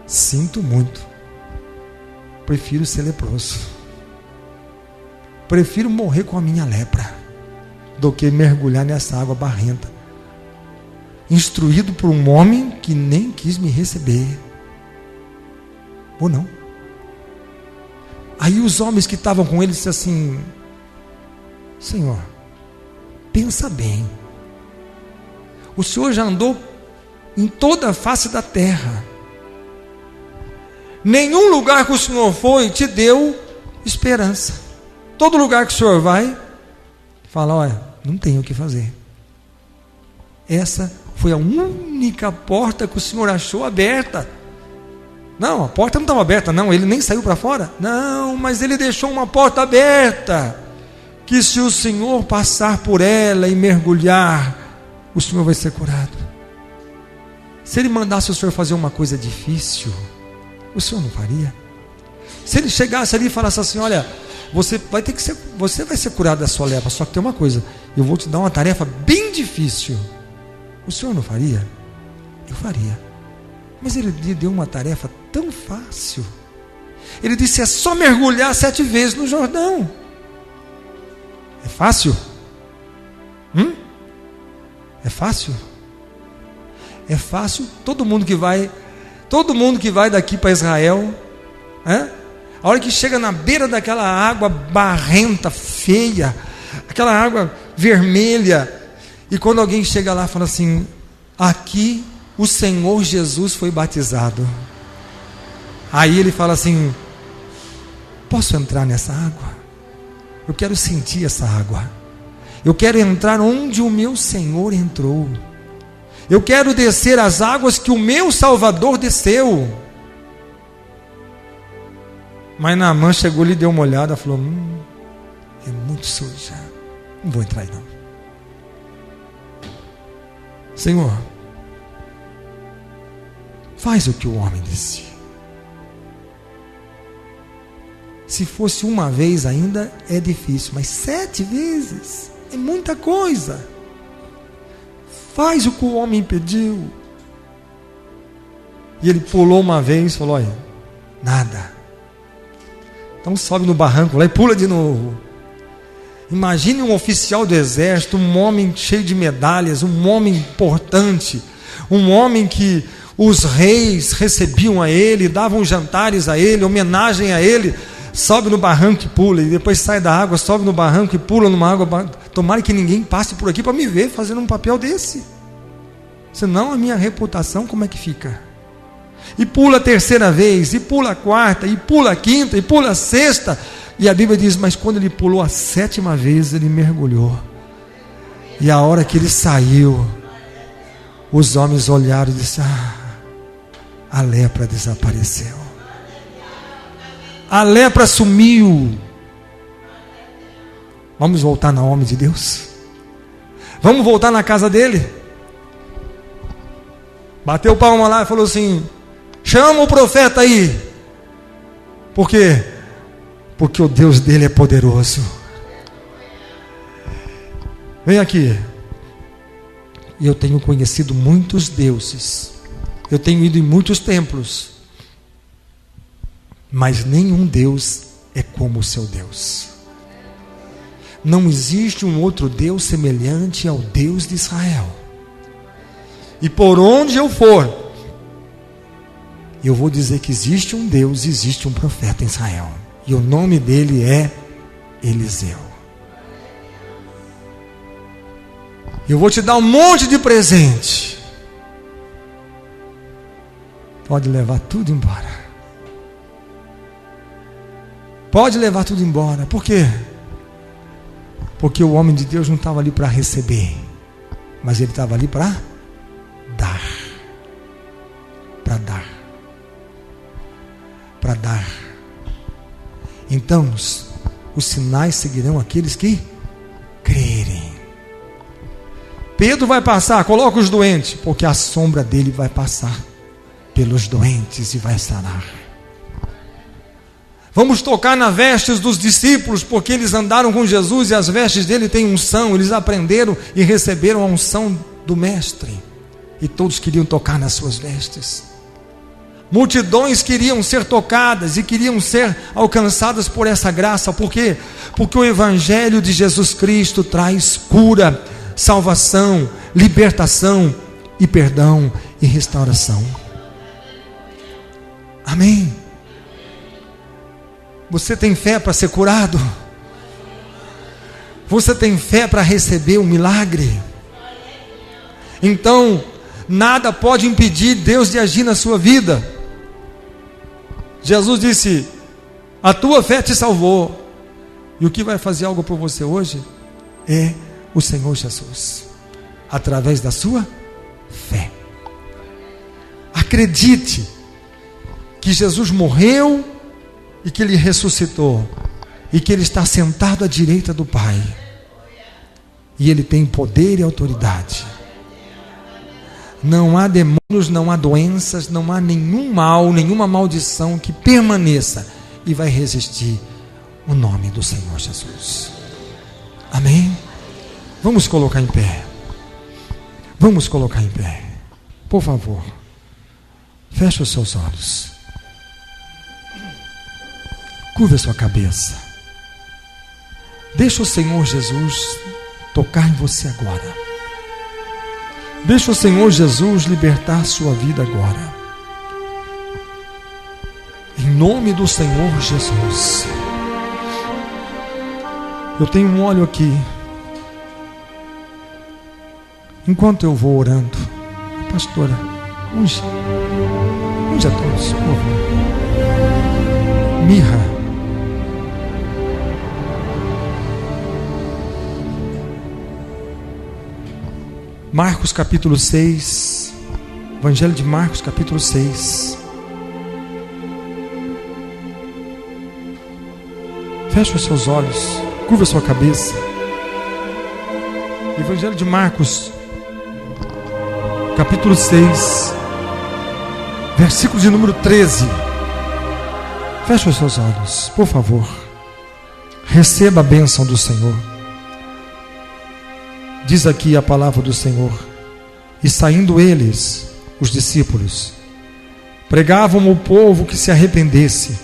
Speaker 1: Sinto muito, prefiro ser leproso, prefiro morrer com a minha lepra do que mergulhar nessa água barrenta, instruído por um homem que nem quis me receber. Ou não? Aí os homens que estavam com ele disseram assim: Senhor, pensa bem, o Senhor já andou em toda a face da terra, nenhum lugar que o Senhor foi te deu esperança. Todo lugar que o Senhor vai, fala: olha, não tem o que fazer. Essa foi a única porta que o Senhor achou aberta. Não, a porta não estava aberta, não, ele nem saiu para fora. Não, mas ele deixou uma porta aberta, que se o Senhor passar por ela e mergulhar, o Senhor vai ser curado. Se ele mandasse o Senhor fazer uma coisa difícil, o Senhor não faria? Se ele chegasse ali e falasse assim: olha, você vai ser curado da sua lepra, só que tem uma coisa, eu vou te dar uma tarefa bem difícil, o Senhor não faria? Eu faria. Mas ele lhe deu uma tarefa tão fácil. Ele disse: é só mergulhar 7 vezes no Jordão. É fácil? É fácil? É fácil. Todo mundo que vai daqui para Israel, a hora que chega na beira daquela água barrenta, feia, aquela água vermelha, e quando alguém chega lá e fala assim: aqui o Senhor Jesus foi batizado. Aí ele fala assim: posso entrar nessa água? Eu quero sentir essa água. Eu quero entrar onde o meu Senhor entrou. Eu quero descer as águas que o meu Salvador desceu. Mas Naamã chegou ali, deu uma olhada, falou: é muito suja, não vou entrar aí não. Senhor, faz o que o homem disse. Se fosse uma vez ainda é difícil, mas 7 vezes é muita coisa. Faz o que o homem pediu. E ele pulou uma vez e falou: olha, nada. Então sobe no barranco lá e pula de novo. Imagine um oficial do exército, um homem cheio de medalhas, um homem importante, um homem que os reis recebiam a ele, davam jantares a ele, homenagem a ele. Sobe no barranco e pula, e depois sai da água, sobe no barranco e pula numa água. Tomara que ninguém passe por aqui para me ver fazendo um papel desse, senão a minha reputação como é que fica? E pula a 3ª vez, e pula a 4ª, e pula a 5ª, e pula a 6ª, e a Bíblia diz: mas quando ele pulou a 7ª vez, ele mergulhou, e a hora que ele saiu, os homens olharam e disseram: a lepra desapareceu. A lepra sumiu. Vamos voltar no homem de Deus? Vamos voltar na casa dele? Bateu palma lá e falou assim: chama o profeta aí. Por quê? Porque o Deus dele é poderoso. Vem aqui. E eu tenho conhecido muitos deuses, eu tenho ido em muitos templos, mas nenhum Deus é como o seu Deus. Não existe um outro Deus semelhante ao Deus de Israel. E por onde eu for, eu vou dizer que existe um Deus, existe um profeta em Israel, e o nome dele é Eliseu. Eu vou te dar um monte de presente. Pode levar tudo embora. Pode levar tudo embora. Por quê? Porque o homem de Deus não estava ali para receber, mas ele estava ali para dar. Para dar. Para dar. Então, os sinais seguirão aqueles que crerem. Pedro vai passar, coloca os doentes, porque a sombra dele vai passar pelos doentes e vai sarar. Vamos tocar nas vestes dos discípulos, porque eles andaram com Jesus e as vestes dele têm unção. Eles aprenderam e receberam a unção do Mestre, e todos queriam tocar nas suas vestes. Multidões queriam ser tocadas e queriam ser alcançadas por essa graça. Por quê? Porque o Evangelho de Jesus Cristo traz cura, salvação, libertação e perdão e restauração. Amém? Você tem fé para ser curado? Você tem fé para receber um milagre? Então, nada pode impedir Deus de agir na sua vida. Jesus disse: a tua fé te salvou. E o que vai fazer algo por você hoje é o Senhor Jesus, através da sua fé. Acredite que Jesus morreu e que Ele ressuscitou, e que Ele está sentado à direita do Pai, e Ele tem poder e autoridade. Não há demônios, não há doenças, não há nenhum mal, nenhuma maldição que permaneça e vai resistir o nome do Senhor Jesus. Amém? Vamos colocar em pé. Vamos colocar em pé. Por favor, feche os seus olhos. Curva a sua cabeça. Deixa o Senhor Jesus tocar em você agora. Deixa o Senhor Jesus libertar a sua vida agora. Em nome do Senhor Jesus. Eu tenho um óleo aqui. Enquanto eu vou orando, pastora, unge a todos, por favor. Mirra. Marcos capítulo 6, Evangelho de Marcos capítulo 6. Feche os seus olhos, curva a sua cabeça. Evangelho de Marcos capítulo 6, versículo de número 13. Feche os seus olhos, por favor. Receba a bênção do Senhor. Diz aqui a palavra do Senhor: e saindo eles, os discípulos, pregavam ao povo que se arrependesse.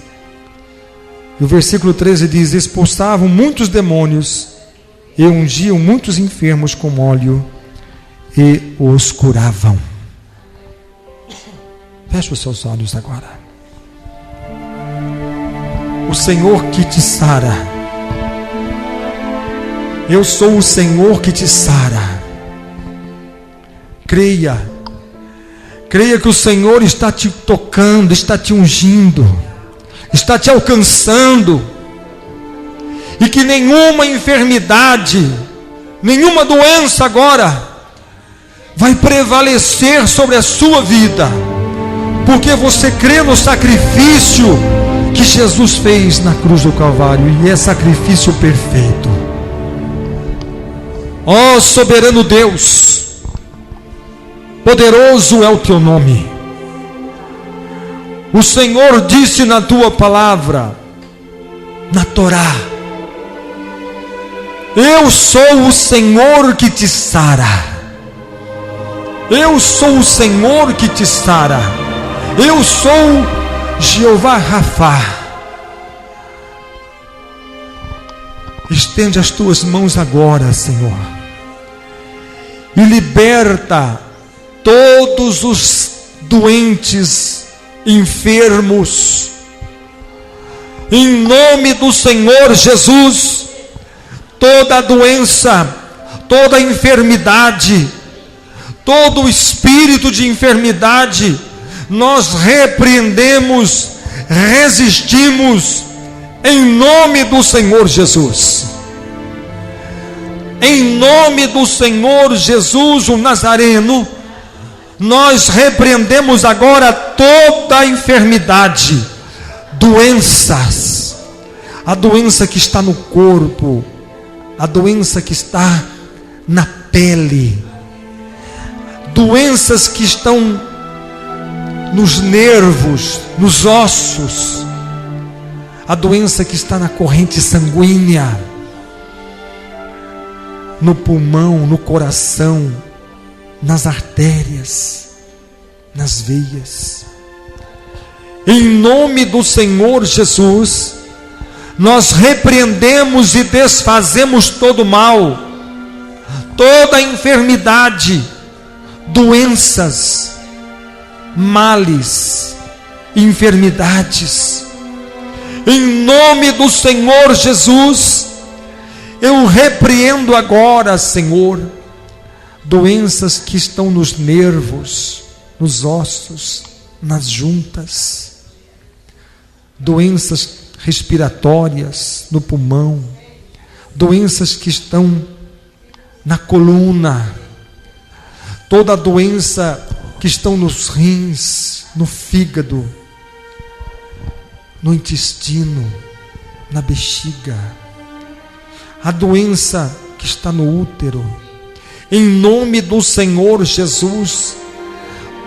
Speaker 1: E o versículo 13 diz: expulsavam muitos demônios e ungiam muitos enfermos com óleo e os curavam. Feche os seus olhos agora. O Senhor que te sara. Eu sou o Senhor que te sara. Creia. Creia que o Senhor está te tocando, está te ungindo, está te alcançando, e que nenhuma enfermidade, nenhuma doença agora vai prevalecer sobre a sua vida, porque você crê no sacrifício que Jesus fez na cruz do Calvário, e é sacrifício perfeito. Ó soberano Deus, poderoso é o teu nome. O Senhor disse na tua palavra, na Torá: eu sou o Senhor que te sara. Eu sou o Senhor que te sara. Eu sou Jeová Rafá. Estende as tuas mãos agora, Senhor, e liberta todos os doentes, enfermos, em nome do Senhor Jesus. Toda doença, toda enfermidade, todo espírito de enfermidade, nós repreendemos, resistimos, em nome do Senhor Jesus. Em nome do Senhor Jesus, o Nazareno, nós repreendemos agora toda enfermidade, doenças, a doença que está no corpo, a doença que está na pele, doenças que estão nos nervos, nos ossos, a doença que está na corrente sanguínea, no pulmão, no coração, nas artérias, nas veias. Em nome do Senhor Jesus, nós repreendemos e desfazemos todo mal, toda enfermidade, doenças, males, enfermidades. Em nome do Senhor Jesus, eu repreendo agora, Senhor, doenças que estão nos nervos, nos ossos, nas juntas, doenças respiratórias no pulmão, doenças que estão na coluna, toda doença que estão nos rins, no fígado, no intestino, na bexiga, a doença que está no útero, em nome do Senhor Jesus,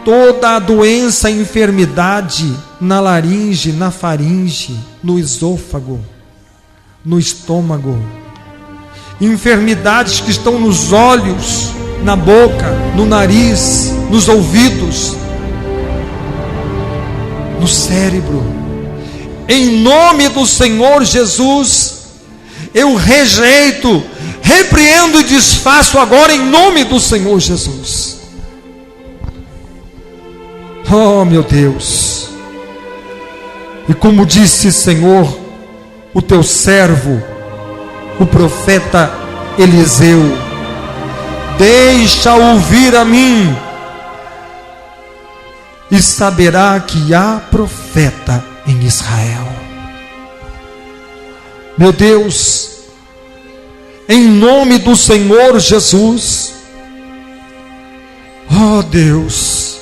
Speaker 1: toda a doença, enfermidade na laringe, na faringe, no esôfago, no estômago, enfermidades que estão nos olhos, na boca, no nariz, nos ouvidos, no cérebro, em nome do Senhor Jesus, eu rejeito, repreendo e desfaço agora em nome do Senhor Jesus. Oh, meu Deus! E como disse, Senhor, o teu servo, o profeta Eliseu, deixa ouvir a mim, e saberá que há profeta em Israel. Meu Deus, em nome do Senhor Jesus, oh Deus,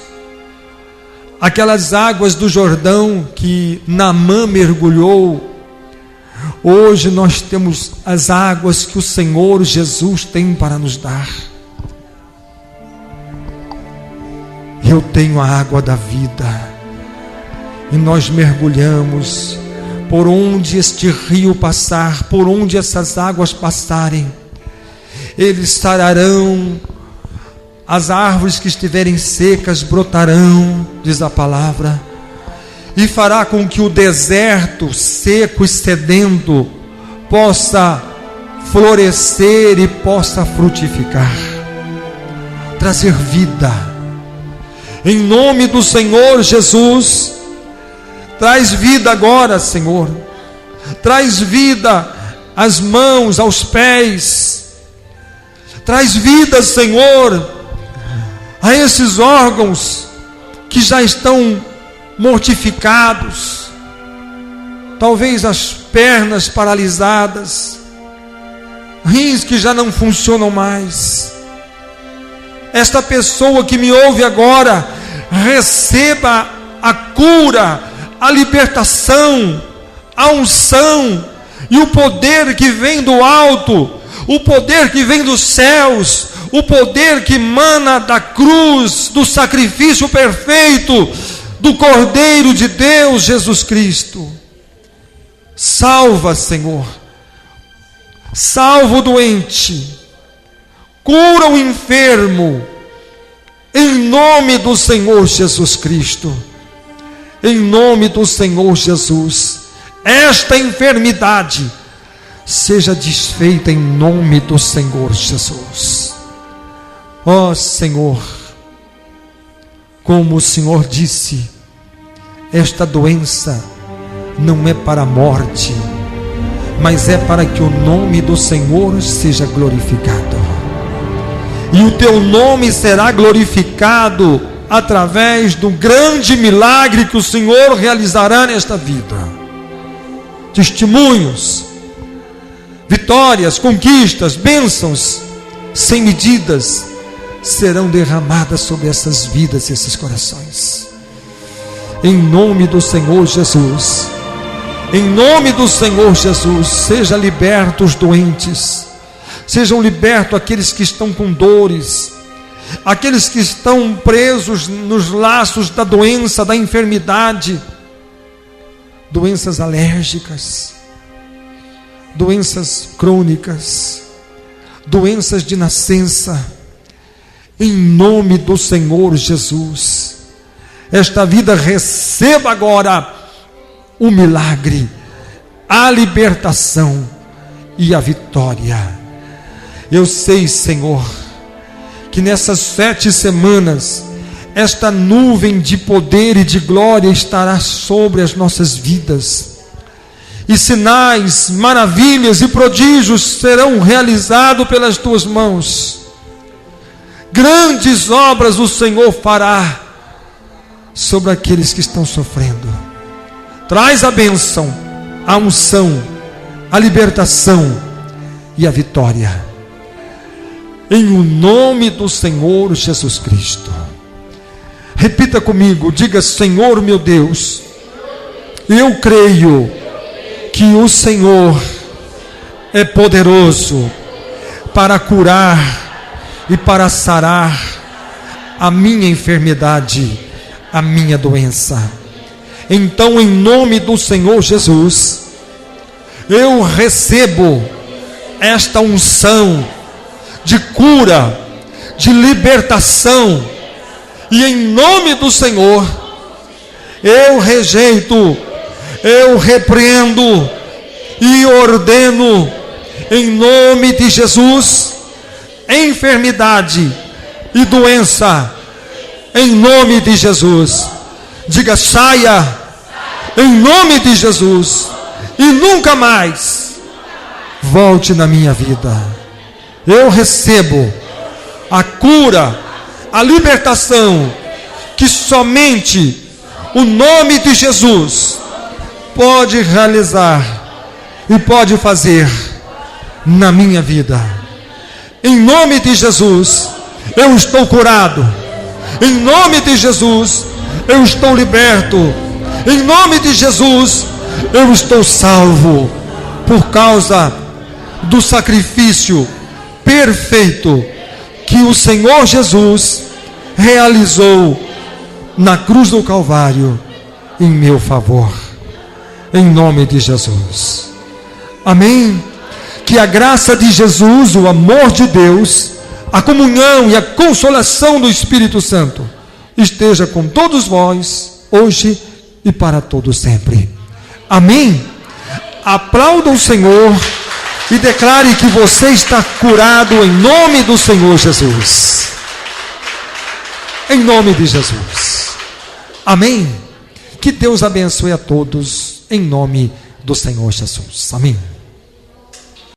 Speaker 1: aquelas águas do Jordão que Naamã mergulhou, hoje nós temos as águas que o Senhor Jesus tem para nos dar. Eu tenho a água da vida, e nós mergulhamos por onde este rio passar, por onde essas águas passarem, eles sararão, as árvores que estiverem secas brotarão, diz a palavra, e fará com que o deserto seco e sedento possa florescer e possa frutificar, trazer vida. Em nome do Senhor Jesus, traz vida agora, Senhor. Traz vida às mãos, aos pés. Traz vida, Senhor, a esses órgãos que já estão mortificados. Talvez as pernas paralisadas, rins que já não funcionam mais. Esta pessoa que me ouve agora, receba a cura, a libertação, a unção e o poder que vem do alto, o poder que vem dos céus, o poder que emana da cruz, do sacrifício perfeito do Cordeiro de Deus, Jesus Cristo. Salva, Senhor, salva o doente, cura o enfermo, em nome do Senhor Jesus Cristo, em nome do Senhor Jesus, esta enfermidade seja desfeita em nome do Senhor Jesus. Ó Senhor, como o Senhor disse, esta doença não é para a morte, mas é para que o nome do Senhor seja glorificado. E o teu nome será glorificado através do grande milagre que o Senhor realizará nesta vida. Testemunhos, vitórias, conquistas, bênçãos sem medidas serão derramadas sobre essas vidas e esses corações. Em nome do Senhor Jesus, em nome do Senhor Jesus, seja liberto os doentes, sejam libertos aqueles que estão com dores, aqueles que estão presos nos laços da doença, da enfermidade, doenças alérgicas, doenças crônicas, doenças de nascença, em nome do Senhor Jesus. Esta vida receba agora o milagre, a libertação e a vitória. Eu sei, Senhor, que nessas 7 semanas, esta nuvem de poder e de glória estará sobre as nossas vidas, e sinais, maravilhas e prodígios serão realizados pelas tuas mãos. Grandes obras o Senhor fará sobre aqueles que estão sofrendo. Traz a bênção, a unção, a libertação e a vitória, em o nome do Senhor Jesus Cristo. Repita comigo, diga: Senhor meu Deus, Eu creio que o Senhor é poderoso para curar e para sarar a minha enfermidade, a minha doença. Então, em nome do Senhor Jesus, eu recebo esta unção de cura, de libertação, e em nome do Senhor, eu rejeito, eu repreendo e ordeno, em nome de Jesus, enfermidade e doença, em nome de Jesus. Diga: saia, em nome de Jesus, e nunca mais volte na minha vida. Eu recebo a cura, a libertação que somente o nome de Jesus pode realizar e pode fazer na minha vida. Em nome de Jesus, eu estou curado. Em nome de Jesus, eu estou liberto. Em nome de Jesus, eu estou salvo, por causa do sacrifício perfeito que o Senhor Jesus realizou na cruz do Calvário em meu favor. Em nome de Jesus. Amém. Que a graça de Jesus, o amor de Deus, a comunhão e a consolação do Espírito Santo esteja com todos vós, hoje e para todo sempre. Amém. Aplauda o Senhor e declare que você está curado em nome do Senhor Jesus. Em nome de Jesus. Amém. Que Deus abençoe a todos em nome do Senhor Jesus. Amém.